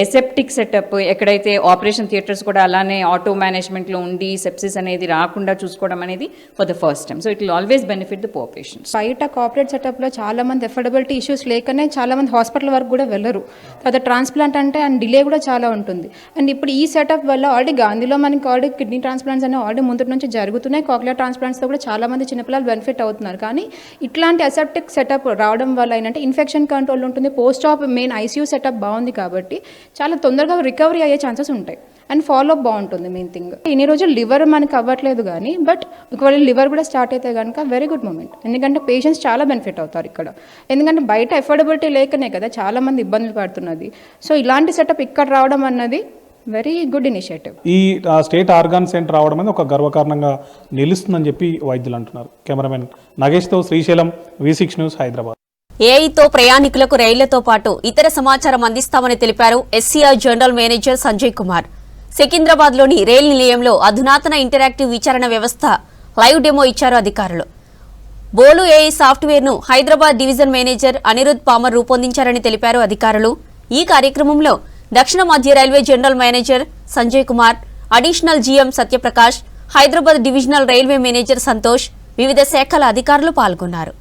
ఎసెప్టిక్ సెటప్, ఎక్కడైతే ఆపరేషన్ థియేటర్స్ కూడా అలానే ఆటో మేనేజ్మెంట్లో ఉండి సెప్సిస్ అనేది రాకుండా చూసుకోవడం అనేది for the first time. So it will always benefit the poor patients. బయట కార్పొరేట్ సెటప్లో చాలా మంది ఎఫోర్డబిలిటీ ఇష్యూస్ లేకనే చాలా మంది హాస్పిటల్ వరకు కూడా వెళ్ళరు. తర్వాత ట్రాన్స్ప్లాంట్ అంటే అండ్ డిలే కూడా చాలా ఉంటుంది. అండ్ ఇప్పుడు ఈ సెటప్ వల్ల ఆల్రెడీ గాంధీలో మనకి ఆల్రెడీ కిడ్నీ ట్రాన్స్ప్లాంట్స్ అనేవి ఆల్రెడీ ముందు నుంచి జరుగుతున్నాయి. కాక్లియర్ ట్రాన్స్ప్లాంట్స్తో కూడా చాలా మంది చిన్నపిల్లలు బెనిఫిట్ అవుతున్నారు. కానీ ఇట్లాంటి అసెప్టిక్ సెటప్ రావడం వల్ల ఏంటంటే ఇన్ఫెక్షన్ కంట్రోల్ ఉంటుంది. పోస్ట్ ఆప్ మెయిన్ ఐసీయూ సెటప్ బాగుంది కాబట్టి చాలా తొందరగా రికవరీ అయ్యే ఛాన్సెస్ ఉంటాయి. అండ్ ఫాలో అప్ బాగుంటుంది మెయిన్ థింగ్. ఇన్ని రోజులు లివర్ మనకి అవ్వట్లేదు కానీ బట్ ఒకవేళ లివర్ కూడా స్టార్ట్ అయితే కనుక వెరీ గుడ్ మూమెంట్. ఎందుకంటే పేషెంట్స్ చాలా బెనిఫిట్ అవుతారు ఇక్కడ. ఎందుకంటే బయట అఫోర్డబిలిటీ లేకనే కదా చాలామంది ఇబ్బందులు పడుతున్నది. సో ఇలాంటి సెటప్ ఇక్కడ రావడం అన్నది వెరీ గుడ్ ఇనిషియేటివ్. ఈ స్టేట్ ఆర్గాన్ సెంటర్ రావడం అనేది ఒక గర్వకారణంగా నిలుస్తుందని చెప్పి వైద్యులు అంటున్నారు. కెమెరామెన్ నగేష్తో శ్రీశైలం, V6 న్యూస్, హైదరాబాద్. ఏఐతో ప్రయాణికులకు రైళ్లతో పాటు ఇతర సమాచారం అందిస్తామని తెలిపారు SCR general manager Sanjay Kumar. సికింద్రాబాద్లోని రైల్ నిలయంలో అధునాతన ఇంటరాక్టివ్ విచారణ వ్యవస్థ లైవ్ డెమో ఇచ్చారు అధికారులు. బోలు ఏఐ సాఫ్ట్వేర్ను హైదరాబాద్ డివిజన్ మేనేజర్ అనిరుద్ పామర్ రూపొందించారని తెలిపారు అధికారులు. ఈ కార్యక్రమంలో దక్షిణ మధ్య railway general manager Sanjay Kumar, additional GM Satyaprakash, Hyderabad divisional railway manager Santosh, వివిధ శాఖల అధికారులు పాల్గొన్నారు.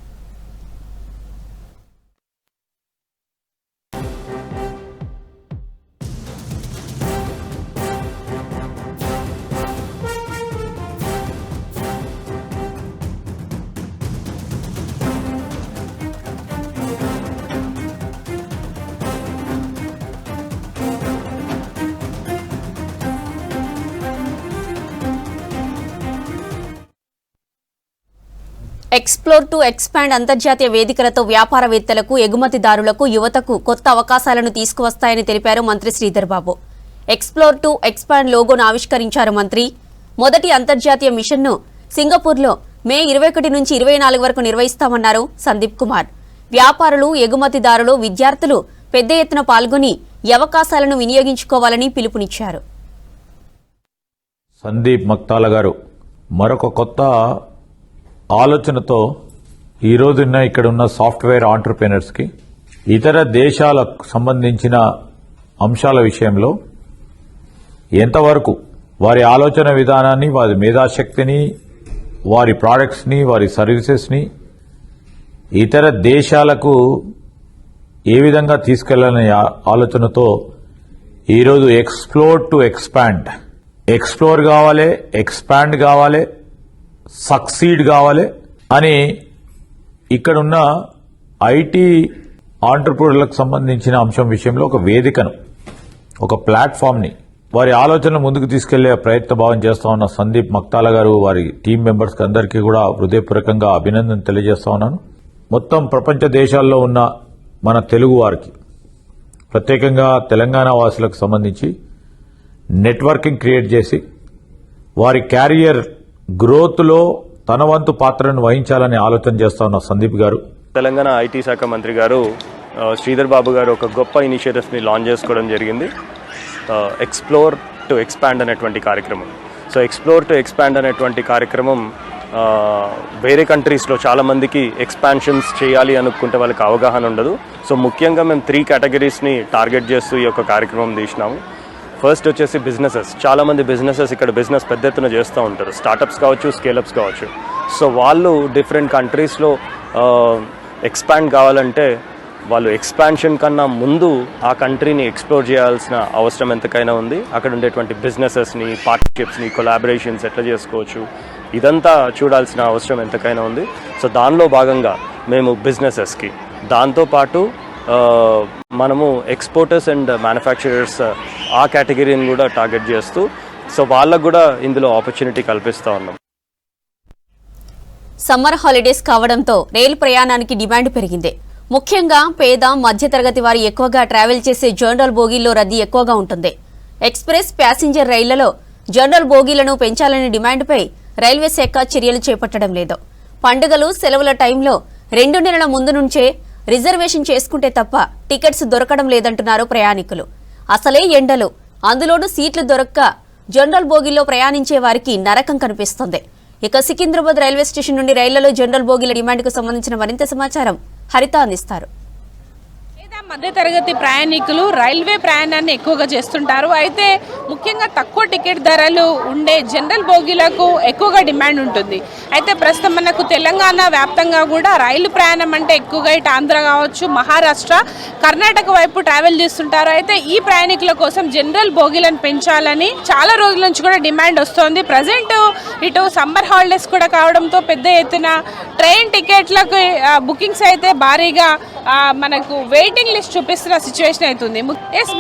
ఎక్స్ప్లోర్ టు ఎక్స్పాండ్ అంతర్జాతీయ వేదికలతో వ్యాపారవేత్తలకు, ఎగుమతిదారులకు, యువతకు కొత్త అవకాశాలను తీసుకువస్తాయని తెలిపారు మంత్రి Sridhar Babu. Explore to expand లోగోను ఆవిష్కరించారు మంత్రి. మొదటి అంతర్జాతీయ మిషన్ను సింగపూర్లో మే 21 నుంచి 24 వరకు నిర్వహిస్తామన్నారు సందీప్ కుమార్. వ్యాపారులు, ఎగుమతిదారులు, విద్యార్థులు పెద్ద ఎత్తున పాల్గొని ఈ అవకాశాలను వినియోగించుకోవాలని పిలుపునిచ్చారు. సందీప్ మక్తాల గారు మరొక కొత్త ఆలోచనతో ఈరోజున్న ఇక్కడ ఉన్న సాఫ్ట్వేర్ ఆంటర్ప్రెనర్స్కి ఇతర దేశాలకు సంబంధించిన అంశాల విషయంలో ఎంతవరకు వారి ఆలోచన విధానాన్ని, వారి మేధాశక్తిని, వారి ప్రోడక్ట్స్ని, వారి సర్వీసెస్ని ఇతర దేశాలకు ఏ విధంగా తీసుకెళ్లాలనే ఆలోచనతో ఈరోజు ఎక్స్ప్లోర్ టు ఎక్స్పాండ్, ఎక్స్ప్లోర్ కావాలి, ఎక్స్పాండ్ కావాలి, సక్సీడ్ కావాలి అని ఇక్కడున్న ఐటీ ఆంటర్ప్రెన్యూర్లకు సంబంధించిన అంశం విషయంలో ఒక వేదికను, ఒక ప్లాట్ఫామ్ని వారి ఆలోచనలు ముందుకు తీసుకెళ్లే ప్రయత్న భావం చేస్తా ఉన్న సందీప్ మక్తాల గారు, వారి టీం మెంబర్స్కి అందరికీ కూడా హృదయపూర్వకంగా అభినందన తెలియజేస్తా ఉన్నాను. మొత్తం ప్రపంచ దేశాల్లో ఉన్న మన తెలుగు వారికి, ప్రత్యేకంగా తెలంగాణ వాసులకు సంబంధించి నెట్వర్కింగ్ క్రియేట్ చేసి వారి క్యారియర్ గ్రోత్లో తన వంతు పాత్రను వహించాలని ఆలోచన చేస్తా ఉన్న సందీప్ గారు, తెలంగాణ ఐటీ శాఖ మంత్రి గారు శ్రీధర్ బాబు గారు ఒక గొప్ప ఇనిషియేటివ్స్ని లాంచ్ చేసుకోవడం జరిగింది. ఎక్స్ప్లోర్ టు ఎక్స్పాండ్ అనేటువంటి కార్యక్రమం. సో ఎక్స్ప్లోర్ టు ఎక్స్పాండ్ అనేటువంటి కార్యక్రమం వేరే కంట్రీస్లో చాలామందికి ఎక్స్పాన్షన్స్ చేయాలి అనుకుంటే వాళ్ళకి అవగాహన ఉండదు. సో ముఖ్యంగా మేము 3 కేటగిరీస్ని టార్గెట్ చేస్తూ ఈ యొక్క కార్యక్రమం తీసినాము. ఫస్ట్ వచ్చేసి బిజినెసెస్. చాలామంది బిజినెసెస్ ఇక్కడ బిజినెస్ పెద్ద ఎత్తున చేస్తూ ఉంటారు, స్టార్టప్స్ కావచ్చు, స్కేలప్స్ కావచ్చు. సో వాళ్ళు డిఫరెంట్ కంట్రీస్లో ఎక్స్పాండ్ కావాలంటే వాళ్ళు ఎక్స్పాన్షన్ కన్నా ముందు ఆ కంట్రీని ఎక్స్ప్లోర్ చేయాల్సిన అవసరం ఎంతకైనా ఉంది. అక్కడ ఉండేటువంటి బిజినెసెస్ని, పార్ట్నర్షిప్స్ని, కొలాబరేషన్స్ ఎట్లా చేసుకోవచ్చు, ఇదంతా చూడాల్సిన అవసరం ఎంతకైనా ఉంది. సో దానిలో భాగంగా మేము బిజినెసెస్కి, దాంతోపాటు మనము ఎక్స్పోర్టర్స్ అండ్ మ్యానుఫ్యాక్చరర్స్ ఆ కేటగిరీని కూడా టార్గెట్ చేస్తూ సో వాళ్ళకు కూడా ఇందులో ఆపర్చునిటీ కల్పిస్తూ ఉన్నాం. సమ్మర్ హాలిడేస్ కావడంతో రైలు ప్రయాణానికి డిమాండ్ పెరిగింది. ముఖ్యంగా పేద, మధ్యతరగతి వారు ఎక్కువగా ట్రావెల్ చేసే జనరల్ బోగీల్లో రద్దీ ఎక్కువగా ఉంటుంది. ఎక్స్ప్రెస్, ప్యాసింజర్ రైళ్లలో జనరల్ బోగీలను పెంచాలనే డిమాండ్పై రైల్వే శాఖ చర్యలు చేపట్టడం లేదు. పండుగలు, సెలవుల టైంలో 2 నెలల ముందు నుంచే రిజర్వేషన్ చేసుకుంటే తప్ప టికెట్స్ దొరకడం లేదంటున్నారు ప్రయాణికులు. అసలే ఎండలు, అందులోనూ సీట్లు దొరక్క జనరల్ బోగీల్లో ప్రయాణించే వారికి నరకం కనిపిస్తుంది. ఇక సికింద్రాబాద్ రైల్వే స్టేషన్ నుండి రైళ్లలో జనరల్ బోగీల డిమాండ్కు సంబంధించిన మరింత సమాచారం హరిత అందిస్తారు. మధ్యతరగతి ప్రయాణికులు రైల్వే ప్రయాణాన్ని ఎక్కువగా చేస్తుంటారు. అయితే ముఖ్యంగా తక్కువ టికెట్ ధరలు ఉండే జనరల్ బోగీలకు ఎక్కువగా డిమాండ్ ఉంటుంది. అయితే ప్రస్తుతం మనకు తెలంగాణ వ్యాప్తంగా కూడా రైలు ప్రయాణం అంటే ఎక్కువగా ఇటు ఆంధ్ర కావచ్చు, మహారాష్ట్ర, కర్ణాటక వైపు ట్రావెల్ చేస్తుంటారు. అయితే ఈ ప్రయాణికుల కోసం జనరల్ బోగీలను పెంచాలని చాలా రోజుల నుంచి కూడా డిమాండ్ వస్తోంది. ప్రజెంట్ ఇటు సమ్మర్ హాలిడేస్ కూడా కావడంతో పెద్ద ఎత్తున ట్రైన్ టికెట్లకు బుకింగ్స్ అయితే భారీగా మనకు వెయిటింగ్ లిస్ట్ చూపిస్తున్న సిచ్యువేషన్ అవుతుంది.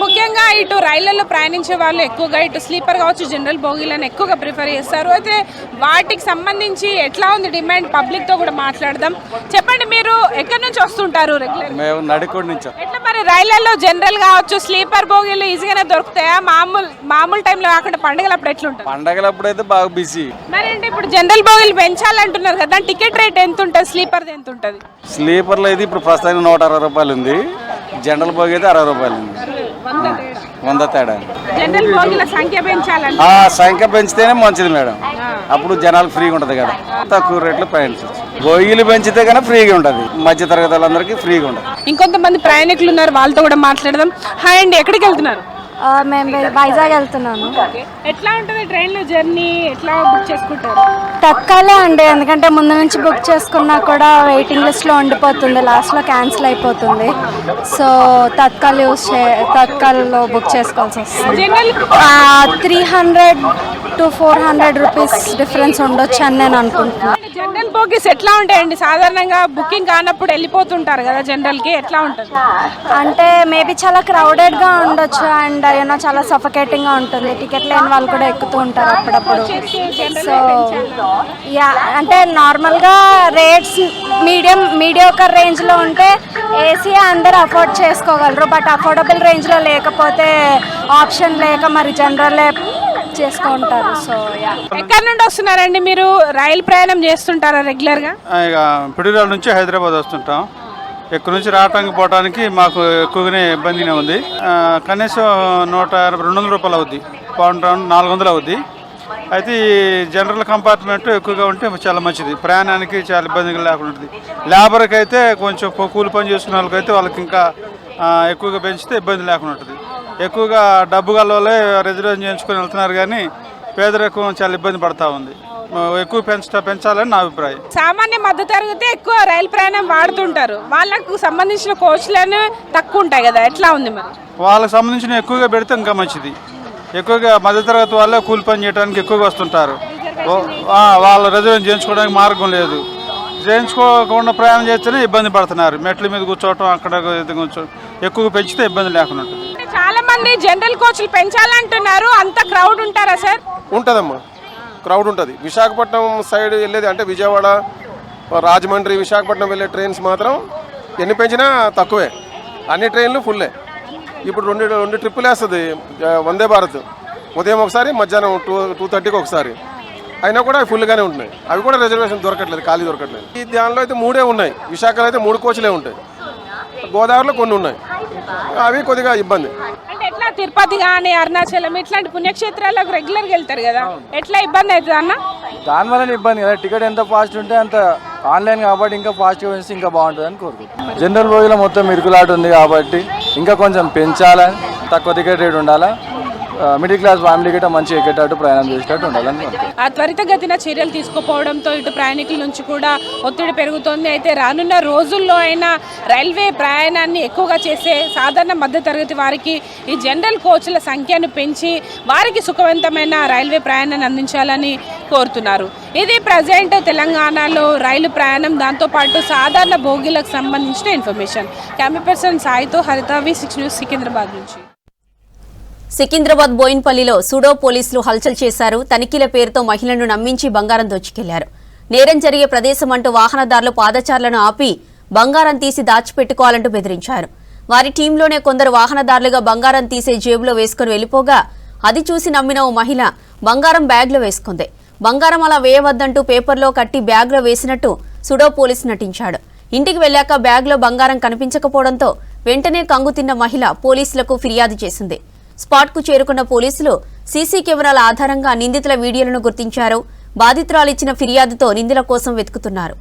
ముఖ్యంగా ఇటు రైళ్లలో ప్రయాణించే వాళ్ళు ఎక్కువగా ఇటు స్లీపర్ కావచ్చు, జనరల్ బోగీలను ఎక్కువగా ప్రిఫర్ చేస్తారు. అయితే వాటికి సంబంధించి ఎట్లా ఉంది డిమాండ్, పబ్లిక్తో కూడా మాట్లాడదాం. చెప్పండి, మీరు ఎక్కడి నుంచి వస్తుంటారు రెగ్యులర్? మేము నడికోడి నుంచి. ఎట్లా మరి రైళ్లలో జనరల్ కావచ్చు, స్లీపర్ బోగీలు ఈజీగానే దొరుకుతాయా? మామూలు టైంలో కాకుండా పండుగలప్పుడు ఎట్లుంటుంది? పండగలప్పుడు అయితే బాగా బిజీ. మరి అంటే ఇప్పుడు జనరల్ బోగీలు పెంచాలంటున్నారు కదా, టికెట్ రేట్ ఎంత ఉంటుంది, స్లీపర్ది ఎంత ఉంటుంది? స్లీపర్లో అయితే ఇప్పుడు ప్రస్తుతానికి 160 రూపాయలు ఉంది, జనరల్ బోగి అయితే 60 రూపాయలు ఉంది. 100 తేడా. జనరల్ బోగీల సంఖ్య పెంచాలంటే సంఖ్య పెంచితేనే మంచిది మేడం, అప్పుడు జనాలు ఫ్రీగా ఉంటుంది కదా, తక్కువ రేట్లు ప్రయాణించవచ్చు. బోగీలు పెంచితే కన్నా ఫ్రీగా ఉంటుంది, మధ్య తరగతి వాళ్ళందరికీ ఫ్రీగా ఉంటుంది. ఇంకొంతమంది ప్రయాణికులు ఉన్నారు, వాళ్ళతో కూడా మాట్లాడదాం. హాయ్ అండి, ఎక్కడికి వెళ్తున్నారు? మేము వైజాగ్ వెళ్తున్నాను. ఎట్లా ఉంటుంది ట్రైన్లో జర్నీ, ఎట్లా బుక్ చేసుకుంటారు? తత్కాలే అండి, ఎందుకంటే ముందు నుంచి బుక్ చేసుకున్నా కూడా వెయిటింగ్ లిస్ట్లో ఉండిపోతుంది, లాస్ట్లో క్యాన్సిల్ అయిపోతుంది. సో తత్కాల్లో బుక్ చేసుకోవాల్సి వస్తుంది. 300 to 400 రూపీస్ డిఫరెన్స్ ఉండొచ్చు అని నేను అనుకుంటున్నాను. జనరల్ బోగీస్ ఎట్లా ఉంటాయండి? సాధారణంగా బుకింగ్ కానప్పుడు వెళ్ళిపోతుంటారు కదా, జనరల్కి ఎట్లా ఉంటుంది? అంటే మేబీ చాలా క్రౌడెడ్గా ఉండొచ్చు అండ్ చాలా సఫకేటింగ్గా ఉంటుంది. టికెట్ లేని వాళ్ళు కూడా ఎక్కుతూ ఉంటారు అప్పుడప్పుడు. సో అంటే నార్మల్గా రేట్స్ మీడియోకర్ రేంజ్లో ఉంటే ఏసీ అందరు అఫోర్డ్ చేసుకోగలరు, బట్ అఫోర్డబుల్ రేంజ్లో లేకపోతే ఆప్షన్ లేక మరి జనరలే చేసుకుంటారు. సో ఎక్కడి నుండి వస్తున్నారండి మీరు? రైలు ప్రయాణం చేస్తుంటారా రెగ్యులర్గా? ఇక పిడుగురాల నుంచి హైదరాబాద్ వస్తుంటాం. ఇక్కడ నుంచి రావడానికి పోవడానికి మాకు ఎక్కువగానే ఇబ్బందిగా ఉంది. కనీసం 200 రూపాయలు అవుద్ది, పౌండ్ రౌండ్ 400 అవుద్ది. అయితే ఈ జనరల్ కంపార్ట్మెంట్ ఎక్కువగా ఉంటే చాలా మంచిది, ప్రయాణానికి చాలా ఇబ్బందిగా లేకుండా ఉంటుంది. లేబర్కి అయితే కొంచెం కూలి పని చేసుకునే వాళ్ళకైతే వాళ్ళకి ఇంకా ఎక్కువగా పెంచితే ఇబ్బంది లేకుండా ఉంటుంది. ఎక్కువగా డబ్బు గల వాళ్ళే రిజర్వేషన్ చేయించుకొని వెళ్తున్నారు, కానీ పేదరికం చాలా ఇబ్బంది పడతా ఉంది. ఎక్కువ పెంచాలని నా అభిప్రాయం. సామాన్య మధ్యతరగతి ఎక్కువ రైలు ప్రయాణం వాడుతుంటారు, వాళ్ళకు సంబంధించిన కోచ్లను తక్కువ ఉంటాయి కదా, ఎట్లా ఉంది మరి? వాళ్ళకి సంబంధించిన ఎక్కువగా పెడితే ఇంకా మంచిది. ఎక్కువగా మధ్యతరగతి వాళ్ళే కూలి పని చేయడానికి ఎక్కువగా వస్తుంటారు. వాళ్ళు రిజర్వేషన్ చేయించుకోవడానికి మార్గం లేదు, చేయించుకోకుండా ప్రయాణం చేస్తేనే ఇబ్బంది పడుతున్నారు. మెట్ల మీద కూర్చోవటం, అక్కడ కూర్చోవడం ఎక్కువగా పెంచితే ఇబ్బంది లేకుండా ఉంటుంది. చాలా మంది జనరల్ కోచ్లు పెంచాలంటున్నారు, అంత క్రౌడ్ ఉంటారా సార్? ఉంటుందమ్మా, క్రౌడ్ ఉంటుంది. విశాఖపట్నం సైడ్ వెళ్ళేది అంటే విజయవాడ, రాజమండ్రి, విశాఖపట్నం వెళ్ళే ట్రైన్స్ మాత్రం ఎన్ని పెంచినా తక్కువే, అన్ని ట్రైన్లు ఫుల్లే. ఇప్పుడు రెండు ట్రిప్పులు వేస్తుంది వందే భారత్, ఉదయం ఒకసారి, మధ్యాహ్నం 2:30కి ఒకసారి, అయినా కూడా అవి ఫుల్గానే ఉంటున్నాయి. అవి కూడా రిజర్వేషన్ దొరకట్లేదు, ఖాళీ దొరకట్లేదు. ఈ దానిలో అయితే 3 ఉన్నాయి, విశాఖలో అయితే 3 కోచ్లే ఉంటాయి, గోదావరిలో కొన్ని ఉన్నాయి, అవి కొద్దిగా ఇబ్బంది. అంటే ఎట్లా తిరుపతి కానీ అరుణాచలం ఇట్లాంటి పుణ్యక్షేత్రాలకు రెగ్యులర్గా వెళ్తారు కదా, ఎట్లా ఇబ్బంది అవుతుంది అన్న? దానివల్ల ఇబ్బంది కదా, టికెట్ ఎంత ఫాస్ట్ ఉంటే అంత ఆన్లైన్ కాబట్టి ఇంకా ఫాస్ట్గా వేస్తే ఇంకా బాగుంటుంది అని కోరుకుంటున్నాను. జనరల్ బోగిలో మొత్తం ఇరుకులాట ఉంది కాబట్టి ఇంకా కొంచెం పెంచాలని, తక్కువ టికెట్ రేట్ ఉండాలా, మిడిల్ క్లాస్ ఫ్యామిలీ గిట్ట మంచి ఎక్కేటట్టు ప్రయాణం చేసేటట్టు ఉండాలని. ఆ త్వరితగతిన చర్యలు తీసుకోపోవడంతో ఇటు ప్రయాణికుల నుంచి కూడా ఒత్తిడి పెరుగుతోంది. అయితే రానున్న రోజుల్లో అయినా రైల్వే ప్రయాణాన్ని ఎక్కువగా చేసే సాధారణ మధ్యతరగతి వారికి ఈ జనరల్ కోచ్ల సంఖ్యను పెంచి వారికి సుఖవంతమైన రైల్వే ప్రయాణాన్ని అందించాలని కోరుతున్నారు. ఇది ప్రజెంట్ తెలంగాణలో రైలు ప్రయాణం, దాంతోపాటు సాధారణ బోగీలకు సంబంధించిన ఇన్ఫర్మేషన్. కెమెరా పర్సన్ సాయితో హరిత, V6 న్యూస్, సికింద్రాబాద్ నుంచి. సికింద్రాబాద్ బోయిన్పల్లిలో సుడో పోలీసులు హల్చల్ చేశారు. తనిఖీల పేరుతో మహిళను నమ్మించి బంగారం దోచుకెళ్లారు. నేరం జరిగే ప్రదేశం అంటూ వాహనదారులు పాదచారులను ఆపి బంగారం తీసి దాచిపెట్టుకోవాలంటూ బెదిరించారు. వారి టీంలోనే కొందరు వాహనదారులుగా బంగారం తీసే జేబులో వేసుకుని వెళ్లిపోగా అది చూసి నమ్మిన ఓ మహిళ బంగారం బ్యాగ్లో వేసుకుంది. బంగారం అలా వేయవద్దంటూ పేపర్లో కట్టి బ్యాగ్లో వేసినట్టు సుడో పోలీసు నటించాడు. ఇంటికి వెళ్లాక బ్యాగ్లో బంగారం కనిపించకపోవడంతో వెంటనే కంగుతిన్న మహిళ పోలీసులకు ఫిర్యాదు చేసింది. స్పాట్కు చేరుకున్న పోలీసులు సీసీ కెమెరాల ఆధారంగా నిందితుల వీడియోలను గుర్తించారు. బాధితురాలు ఇచ్చిన ఫిర్యాదుతో నిందితుల కోసం వెతుకుతున్నారు.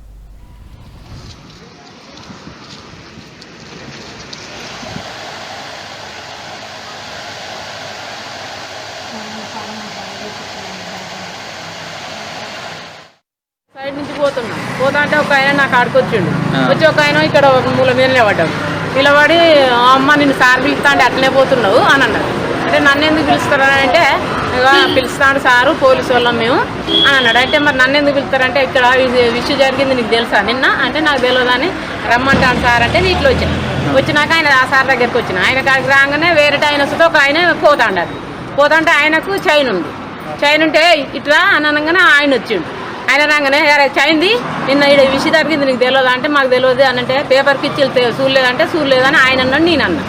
సైడ్ నుంచి పోతా అంటే ఒక ఆయన నాకు ఆడుకొచ్చిండు, వచ్చి ఒక ఆయన ఇక్కడ మూల మీద నిలబడ్డాడు. నిలబడి అమ్మ నిన్ను సార్ పిలుస్తా అంటే అట్లనే పోతున్నావు అని అన్నారు. అంటే నన్ను ఎందుకు పిలుస్తారంటే పిలుస్తాడు సారు పోలీసు వాళ్ళం మేము అని అన్నాడు. అంటే మరి నన్ను ఎందుకు పిలుస్తారంటే ఇక్కడ ఇష్యూ జరిగింది నీకు తెలుసా నిన్న అంటే నాకు తెలియదని రమ్మంటాను సార్ అంటే నీటిలో వచ్చినాక ఆయన ఆ సార్ దగ్గరికి వచ్చిన ఆయన కాడికి రాగానే వేరే ఆయన వస్తే ఒక ఆయన పోతాంటే ఆయనకు చైన్ ఉంది. చైన్ ఉంటే ఇట్లా అని అనగానే ఆయన వచ్చిండు. ఆయన రాగానే చైన్ది నిన్న ఇక్కడ విషయం జరిగింది నీకు తెలియదు అంటే మాకు తెలియదు అని అంటే పేపర్కి ఇచ్చి చూడలేదంటే చూడలేదని ఆయన అన్నాడు. నేను అన్నా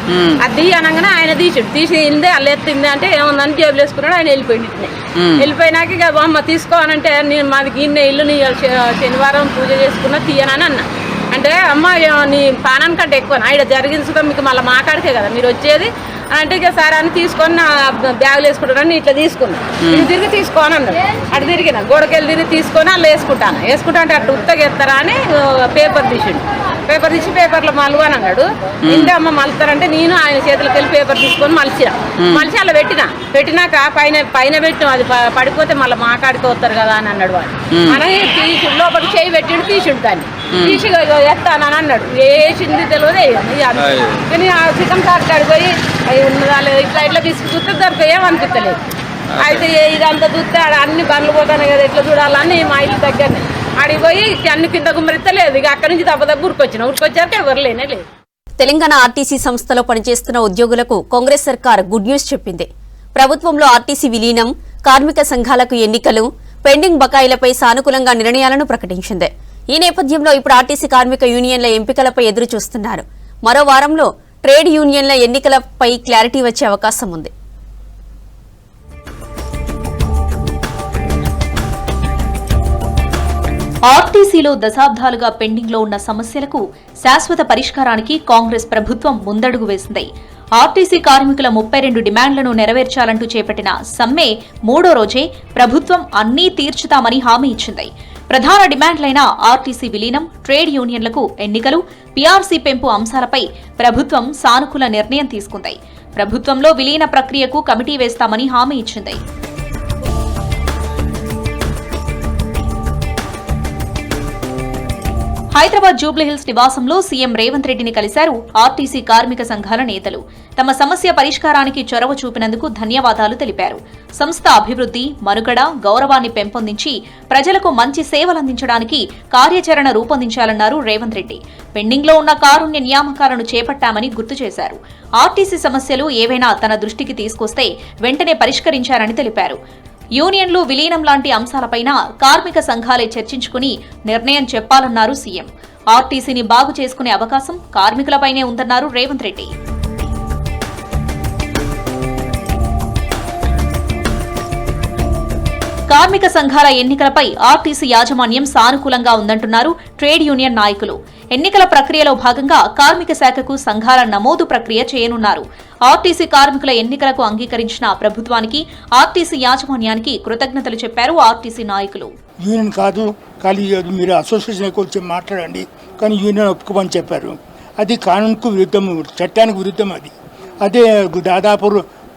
అది అనగానే ఆయన తీసి ఇందే అల్ల ఎత్తింది అంటే ఏముందని జేబులు వేసుకున్నాడు. ఆయన వెళ్ళిపోయినాక ఇక అమ్మ తీసుకోవాలంటే నేను మాది గిన్నె ఇల్లు నీ శనివారం పూజ చేసుకున్నా తీయనని అన్నా. అంటే అమ్మ నీ పానానికంటే ఎక్కువ ఆయన జరిగింది సుఖం మీకు మళ్ళీ మాట్లాడితే కదా మీరు వచ్చేది అంటే ఇక సార్ అని తీసుకొని నా బ్యాగులు వేసుకుంటానని ఇట్లా తీసుకున్నా. ఇది తిరిగి తీసుకోని అన్నాడు. అటు తిరిగిన గోడకెళ్ళి తిరిగి తీసుకొని అలా వేసుకుంటా అంటే అట్లా ఉత్తగా ఎత్తారా అని పేపర్ తీసి పేపర్లో మలుగు అని అన్నాడు. ఇంటే అమ్మ మలుతారంటే నేను ఆయన చేతులకు వెళ్ళి పేపర్ తీసుకొని మలిచి అలా పెట్టినాక పైన పెట్టిన అది పడిపోతే మళ్ళీ మాట్లాడుకోవస్తారు కదా అని అన్నాడు. వాడు అని తీసి లోపల చేయి పెట్టిండు తీసిండు దాన్ని తీసి ఎత్తానని అన్నాడు. వేసింది తెలియదు కానీ ఆ చికెన్ కాడికి పోయి అవి ఉన్నదా లేదు ఇట్లా తీసుకు దొరక ఏమనిపించలేదు. అయితే ఇదంతా చూస్తే ఆడ అన్ని బండ్లు పోతాను కదా ఎట్లా చూడాలని మా ఇల్లు దగ్గరనే ఆడిపోయి అన్ని కింద గుమ్మరిత్తలేదు. ఇక అక్కడి నుంచి దెబ్బ ఉరికొచ్చాక ఎవరు లేదు. తెలంగాణ ఆర్టీసీ సంస్థలో పనిచేస్తున్న ఉద్యోగులకు కాంగ్రెస్ సర్కార్ గుడ్ న్యూస్ చెప్పింది. ప్రభుత్వంలో ఆర్టీసీ విలీనం, కార్మిక సంఘాలకు ఎన్నికలు, పెండింగ్ బకాయిలపై సానుకూలంగా నిర్ణయాలను ప్రకటించింది. ఈ నేపథ్యంలో ఇప్పుడు ఆర్టీసీ కార్మిక యూనియన్ల ఎంపికలపై ఎదురు చూస్తున్నారు. మరో వారంలో ట్రేడ్ యూనియన్ల ఎన్నికలపై క్లారిటీ వచ్చే అవకాశం ఉంది. ఆర్టీసీలో దశాబ్దాలుగా పెండింగ్లో ఉన్న సమస్యలకు శాశ్వత పరిష్కారానికి కాంగ్రెస్ ప్రభుత్వం ముందడుగు వేసింది. ఆర్టీసీ కార్మికుల 32 డిమాండ్లను నెరవేర్చాలంటూ చేపట్టిన సమ్మె 3వ రోజే ప్రభుత్వం అన్నీ తీర్చుతామని హామీ ఇచ్చింది. ప్రధాన డిమాండ్లైన ఆర్టీసీ విలీనం, ట్రేడ్ యూనియన్లకు ఎన్నికలు, పీఆర్సీ పెంపు అంశాలపై ప్రభుత్వం సానుకూల నిర్ణయం తీసుకుంది. ప్రభుత్వంలో విలీన ప్రక్రియకు కమిటీ వేస్తామని హామీ ఇచ్చింది. హైదరాబాద్ జూబ్లీహిల్స్ నివాసంలో సీఎం రేవంత్ రెడ్డిని కలిశారు ఆర్టీసీ కార్మిక సంఘాల నేతలు. తమ సమస్య పరిష్కారానికి చొరవ చూపినందుకు ధన్యవాదాలు తెలిపారు. సంస్థ అభివృద్ధి, మనుగడ, గౌరవాన్ని పెంపొందించి ప్రజలకు మంచి సేవలందించడానికి కార్యాచరణ రూపొందించాలన్నారు రేవంత్ రెడ్డి. పెండింగ్లో ఉన్న కారుణ్య నియామకాలను చేపట్టామని గుర్తు చేశారు. ఆర్టీసీ సమస్యలు ఏవైనా తన దృష్టికి తీసుకొస్తే వెంటనే పరిష్కరించారని తెలిపారు. యూనియన్లు విలీనం లాంటి అంశాలపైన కార్మిక సంఘాలే చర్చించుకుని నిర్ణయం చెప్పాలన్నారు సీఎం. ఆర్టీసీని బాగు చేసుకునే అవకాశం కార్మికులపైనే ఉందన్నారు రేవంత్ రెడ్డి. కార్మిక సంఘాల ఎన్నికలపై ఆర్టీసీ యాజమాన్యం సానుకూలంగా ఉందంటున్నారు ట్రేడ్ యూనియన్ నాయకులు. ఎన్నికల ప్రక్రియలో భాగంగా కార్మిక శాఖకు సంఘాల నమోదు ప్రక్రియ చేయనున్నారు. ఆర్టీసీ కార్మికుల ఎన్నికలకు అంగీకరించిన ప్రభుత్వానికి, ఆర్టీసీ యాజమాన్యానికి కృతజ్ఞతలు చెప్పారు ఆర్టీసీ నాయకులు. యూనియన్ కాదు, ఖాళీ మీరు అసోసియేషన్ వచ్చి మాట్లాడండి, కానీ యూనియన్ ఒప్పుకోమని చెప్పారు. అది కానూన్కు విరుద్ధం, చట్టానికి విరుద్ధం. అదే దాదాపు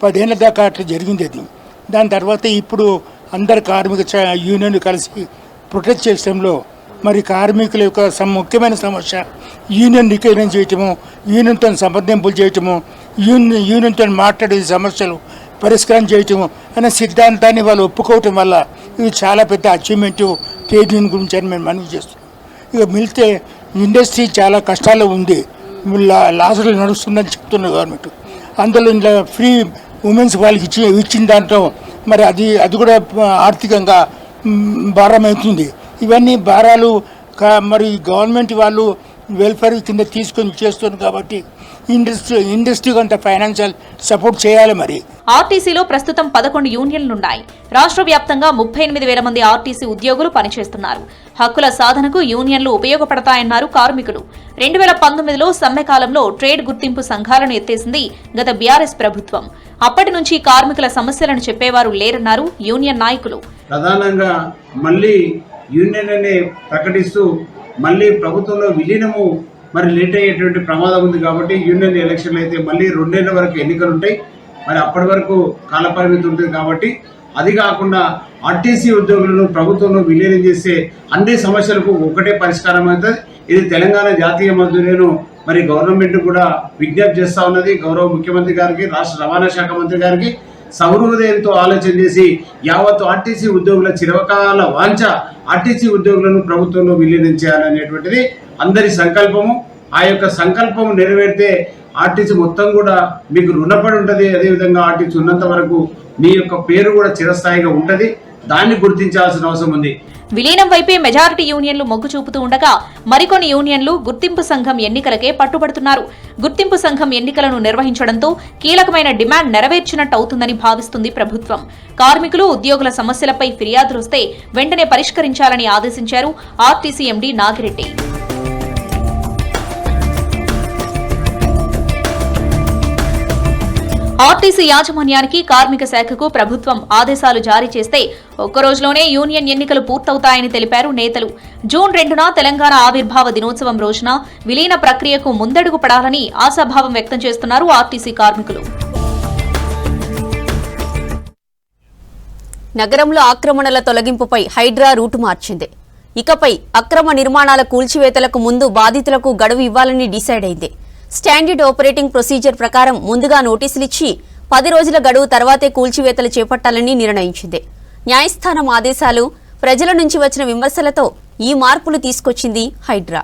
10 ఏళ్ల దాకా అట్లా జరిగింది. దాని తర్వాత ఇప్పుడు అందరు కార్మిక యూనియన్లు కలిసి ప్రొటెక్ట్ చేయడంలో మరి కార్మికుల యొక్క ముఖ్యమైన సమస్య యూనియన్ రికగ్నైజ్ చేయటము, యూనియన్తో సంప్రదింపులు చేయటము, యూనియన్తో మాట్లాడే సమస్యలు పరిష్కారం చేయటము అనే సిద్ధాంతాన్ని వాళ్ళు ఒప్పుకోవటం వల్ల ఇది చాలా పెద్ద అచీవ్మెంట్ ట్రేడ్ యూనియన్ గురించి అని మేము మనవి చేస్తున్నాం. ఇక మిగిలితే ఇండస్ట్రీ చాలా కష్టాల్లో ఉంది, లాసులు నడుస్తుందని చెప్తున్న గవర్నమెంట్. అందులో ఇలా ఫ్రీ ఉమెన్స్ వాళ్ళకి ఇచ్చిన దాంట్లో మరి అది కూడా ఆర్థికంగా భారం అవుతుంది. ఇవన్నీ భారాలు మరి గవర్నమెంట్ వాళ్ళు వెల్ఫేర్ కింద తీసుకొని చేస్తుంది కాబట్టి ఇండస్ట్రీ కొంత ఫైనాన్షియల్ సపోర్ట్ చేయాలి. మరి ఆర్టీసీలో ప్రస్తుతం 11 యూనియన్లున్నాయి. రాష్ట్ర వ్యాప్తంగా 38,000 మంది ఆర్టీసీ ఉద్యోగులు పనిచేస్తున్నారు. హక్కుల సాధనకు యూనియన్లు ఉపయోగపడతాయన్నారు కార్మికులు. 2019లో సమ్మె కాలంలో ట్రేడ్ గుర్తింపు సంఘాలను ఎత్తేసింది గత బీఆర్ఎస్ ప్రభుత్వం. అప్పటి నుంచి కార్మికుల సమస్యలను చెప్పేవారు లేరన్నారు యూనియన్ నాయకులు. ప్రధానంగా మళ్ళీ యూనియన్ అనే ప్రకటిస్తూ మళ్ళీ ప్రభుత్వంలో విలీనము మరి లేట్ అయ్యేటువంటి ప్రమాదం ఉంది కాబట్టి యూనియన్ ఎలక్షన్లు అయితే మళ్ళీ 2 ఏళ్ల వరకు ఎన్నికలు ఉంటాయి. మరి అప్పటి వరకు కాలపరిమితి ఉంటుంది కాబట్టి అది కాకుండా ఆర్టీసీ ఉద్యోగులను ప్రభుత్వంలో విలీనం చేసే అన్ని సమస్యలకు ఒకటే పరిష్కారం అవుతుంది. ఇది తెలంగాణ జాతీయ మజ్దూరులను మరి గవర్నమెంట్ కూడా విజ్ఞప్తి చేస్తూ ఉన్నది. గౌరవ ముఖ్యమంత్రి గారికి, రాష్ట్ర రవాణా శాఖ మంత్రి గారికి, సౌహృదయంతో ఆలోచన చేసి యావత్ ఆర్టీసీ ఉద్యోగుల చిరకాల వాంఛ ఆర్టీసీ ఉద్యోగులను ప్రభుత్వంలో విలీనం చేయాలనేటువంటిది అందరి సంకల్పము. ఆ యొక్క సంకల్పం నెరవేరితే ఆర్టీసీ మొత్తం కూడా మీకు రుణపడి ఉంటుంది. అదేవిధంగా ఆర్టీసీ ఉన్నంత వరకు మీ యొక్క పేరు కూడా చిరస్థాయిగా ఉంటుంది. దాన్ని గుర్తించాల్సిన అవసరం ఉంది. విలీనం వైపే మెజారిటీ యూనియన్లు మొగ్గు చూపుతూ ఉండగా మరికొన్ని యూనియన్లు గుర్తింపు సంఘం ఎన్నికలకే పట్టుబడుతున్నారు. గుర్తింపు సంఘం ఎన్నికలను నిర్వహించడంతో కీలకమైన డిమాండ్ నెరవేర్చినట్టు అవుతుందని భావిస్తుంది ప్రభుత్వం. కార్మికులు, ఉద్యోగుల సమస్యలపై ఫిర్యాదులొస్తే వెంటనే పరిష్కరించాలని ఆదేశించారు ఆర్టీసీ ఎండీ నాగిరెడ్డి. ఆర్టీసీ యాజమాన్యానికి, కార్మిక శాఖకు ప్రభుత్వం ఆదేశాలు జారీ చేస్తే ఒక్కరోజులోనే యూనియన్ ఎన్నికలు పూర్తవుతాయని తెలిపారు నేతలు. జూన్ 2న తెలంగాణ ఆవిర్భావ దినోత్సవం రోజున విలీన ప్రక్రియకు ముందడుగు పడాలని ఆశాభావం వ్యక్తం చేస్తున్నారు ఆర్టీసీ కార్మికులు. నగరంలో ఆక్రమణల తొలగింపుపై హైడ్రా రూటు మార్చింది. ఇకపై అక్రమ నిర్మాణాల కూల్చివేతలకు ముందు బాధితులకు గడువు ఇవ్వాలని డిసైడ్ అయింది. స్టాండర్డ్ ఆపరేటింగ్ ప్రొసీజర్ ప్రకారం ముందుగా నోటీసులిచ్చి 10 రోజుల గడువు తర్వాతే కూల్చివేతలు చేపట్టాలని నిర్ణయించింది. న్యాయస్థానం ఆదేశాలు, ప్రజల నుంచి వచ్చిన విమర్శలతో ఈ మార్పులు తీసుకొచ్చింది హైడ్రా.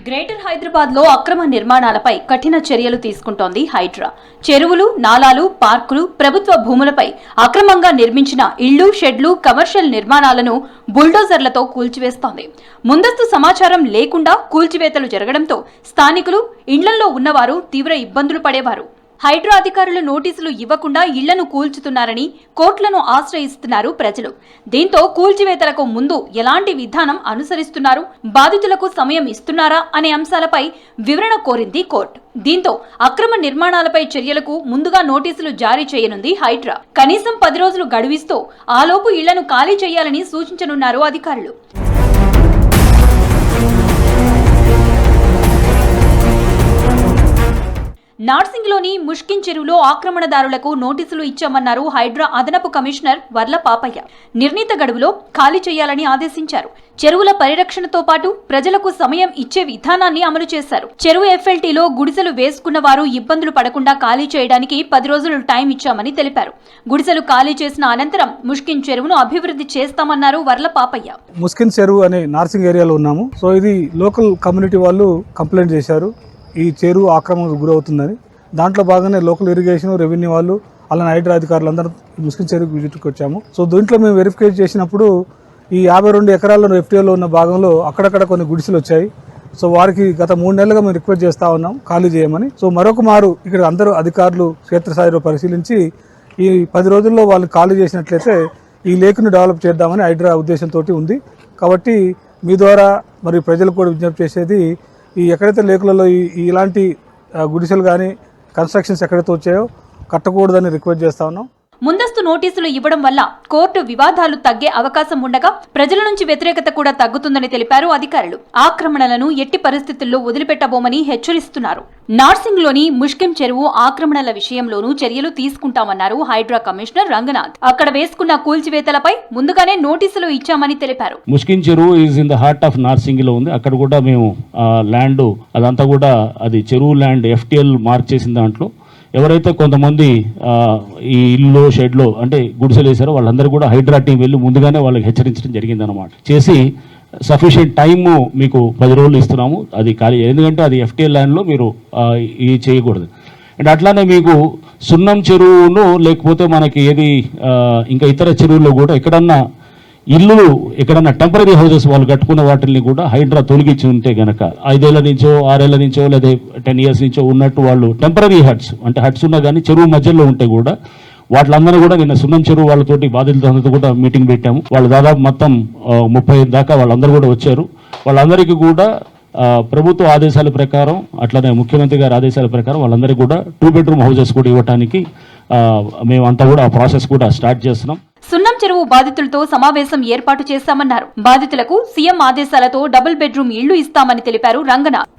గ్రేటర్ హైదరాబాద్ లో అక్రమ నిర్మాణాలపై కఠిన చర్యలు తీసుకుంటోంది హైడ్రా. చెరువులు, నాలాలు, పార్కులు, ప్రభుత్వ భూములపై అక్రమంగా నిర్మించిన ఇళ్లు, షెడ్లు, కమర్షియల్ నిర్మాణాలను బుల్డోజర్లతో కూల్చివేస్తోంది. ముందస్తు సమాచారం లేకుండా కూల్చివేతలు జరగడంతో స్థానికులు, ఇళ్లల్లో ఉన్నవారు తీవ్ర ఇబ్బందులు పడేవారు. హైడ్రా అధికారులు నోటీసులు ఇవ్వకుండా ఇళ్లను కూల్చుతున్నారని కోర్టులను ఆశ్రయిస్తున్నారు ప్రజలు. దీంతో కూల్చివేతలకు ముందు ఎలాంటి విధానం అనుసరిస్తున్నారు, బాధితులకు సమయం ఇస్తున్నారా అనే అంశాలపై వివరణ కోరింది కోర్టు. దీంతో అక్రమ నిర్మాణాలపై చర్యలకు ముందుగా నోటీసులు జారీ చేయనుంది హైడ్రా. కనీసం 10 రోజులు గడువిస్తూ ఆలోపు ఇళ్లను ఖాళీ చేయాలని సూచించనున్నారు అధికారులు. నార్సింగ్లోని ముష్కిన్ చెరువులో ఆక్రమణదారులకు నోటీసులు ఇచ్చామన్నారు హైడ్రా అదనపు కమిషనర్ వర్ల పాపయ్య. నిర్ణీత గడువులో ఖాళీ చేయాలని ఆదేశించారు. చెరువుల పరిరక్షణతో పాటు ప్రజలకు సమయం ఇచ్చే విధానాన్ని అమలు చేశారు. చెరువు ఎఫ్ఎల్టీలో గుడిసెలు వేసుకున్న వారు ఇబ్బందులు పడకుండా ఖాళీ చేయడానికి 10 రోజులు టైం ఇచ్చామని తెలిపారు. గుడిసెలు ఖాళీ చేసిన అనంతరం ముష్కిన్ చెరువును అభివృద్ధి చేస్తామన్నారు వర్ల పాపయ్య. ముష్కిన్ చెరువు అనే నార్సింగ్ ఏరియాలో ఉన్నాము. సో ఇది లోకల్ కమ్యూనిటీ వాళ్ళు కంప్లైంట్ చేశారు, ఈ చెరువు ఆక్రమణకు గురవుతుందని. దాంట్లో భాగంగానే లోకల్ ఇరిగేషన్, రెవెన్యూ వాళ్ళు, అలానే హైడ్రా అధికారులు అందరూ ముస్కిన్ చెరువుకి విజిట్కి వచ్చాము. సో దీంట్లో మేము వెరిఫికేట్ చేసినప్పుడు ఈ 52 ఎకరాల్లో ఎఫ్టీఓలో ఉన్న భాగంలో అక్కడక్కడ కొన్ని గుడిసెలు వచ్చాయి. సో వారికి గత 3 నెలలుగా మేము రిక్వెస్ట్ చేస్తా ఉన్నాం ఖాళీ చేయమని. సో మరొక మారు ఇక్కడ అందరూ అధికారులు క్షేత్రస్థాయిలో పరిశీలించి ఈ 10 రోజుల్లో వాళ్ళు ఖాళీ చేసినట్లయితే ఈ లేకును డెవలప్ చేద్దామని హైడ్రా ఉద్దేశంతో ఉంది. కాబట్టి మీ ద్వారా మరి ప్రజలకు కూడా విజ్ఞప్తి చేసేది, ఈ ఎక్కడైతే లేకులలో ఇలాంటి గుడిసెలు కానీ కన్స్ట్రక్షన్స్ ఎక్కడైతే వచ్చాయో కట్టకూడదని రిక్వెస్ట్ చేస్తా ఉన్నాం. ముందస్తు నోటీసులు ఇవ్వడం వల్ల కోర్టు వివాదాలు తగ్గే అవకాశం ఉండగా ప్రజల నుంచి వ్యతిరేకత కూడా తగ్గుతుందని తెలిపారు అధికారులు. ఆక్రమణలను ఎట్టి పరిస్థితుల్లో వదిలిపెట్టబోమని హెచ్చరిస్తున్నారు. నార్సింగ్లోని ముష్కిన్ చెరువు ఆక్రమణల విషయంలోనూ చర్యలు తీసుకుంటామన్నారు హైడ్రా కమిషనర్ రంగనాథ్. అక్కడ వేసుకున్న కూల్చివేతలపై ముందుగానే నోటీసులు ఇచ్చామని తెలిపారు. ముష్కిన్ చెరువు is in the heart of Narsingi లో ఉంది. అక్కడ కూడా మేము ల్యాండ్ అదంతా కూడా అది చెరువు ల్యాండ్ ఎఫ్టీఎల్ మార్క్ చేసిన దాంట్లో ఎవరైతే కొంతమంది ఈ ఇల్లు, షెడ్లో అంటే గుడిసెలు వేశారో వాళ్ళందరూ కూడా హైడ్రా టీం వెళ్ళి ముందుగానే వాళ్ళకి హెచ్చరించడం జరిగిందన్నమాట. చేసి సఫిషియెంట్ టైము మీకు 10 రోజులు ఇస్తున్నాము అది ఖాళీ, ఎందుకంటే అది ఎఫ్టీఎల్ ల్యాండ్లో మీరు ఇది చేయకూడదు. అండ్ అట్లానే మీకు సున్నం చెరువును లేకపోతే మనకి ఏది ఇంకా ఇతర చెరువుల్లో కూడా ఎక్కడన్నా ఇల్లు, ఎక్కడన్నా టెంపరీ హౌసెస్ వాళ్ళు కట్టుకున్న వాటిని కూడా హైడ్రా తొలగించి ఉంటే గనక 5 ఏళ్ల నుంచో 6 ఏళ్ల నుంచో లేదా 10 years నుంచో ఉన్నట్టు వాళ్ళు టెంపరీ హట్స్ అంటే హట్స్ ఉన్నా కానీ చెరువు మధ్యలో ఉంటే కూడా వాటిలందరూ కూడా నిన్న సున్నం చెరువు వాళ్ళతోటి బాధితులతో కూడా మీటింగ్ పెట్టాము. వాళ్ళు దాదాపు మొత్తం 35 దాకా వాళ్ళందరూ కూడా వచ్చారు. వాళ్ళందరికీ కూడా ప్రభుత్వ ఆదేశాల ప్రకారం అట్లనే ముఖ్యమంత్రి గారి ఆదేశాల ప్రకారం వాళ్ళందరికీ కూడా 2 bedroom హౌసెస్ కూడా ఇవ్వడానికి మేమంతా కూడా ఆ ప్రాసెస్ కూడా స్టార్ట్ చేస్తున్నాం. సున్నం చెరువు బాధితులతో సమావేశం ఏర్పాటు చేశామన్నారు. బాధితులకు సీఎం ఆదేశాలతో డబుల్ బెడ్రూమ్ ఇళ్లు ఇస్తామని తెలిపారు రంగనాథ్.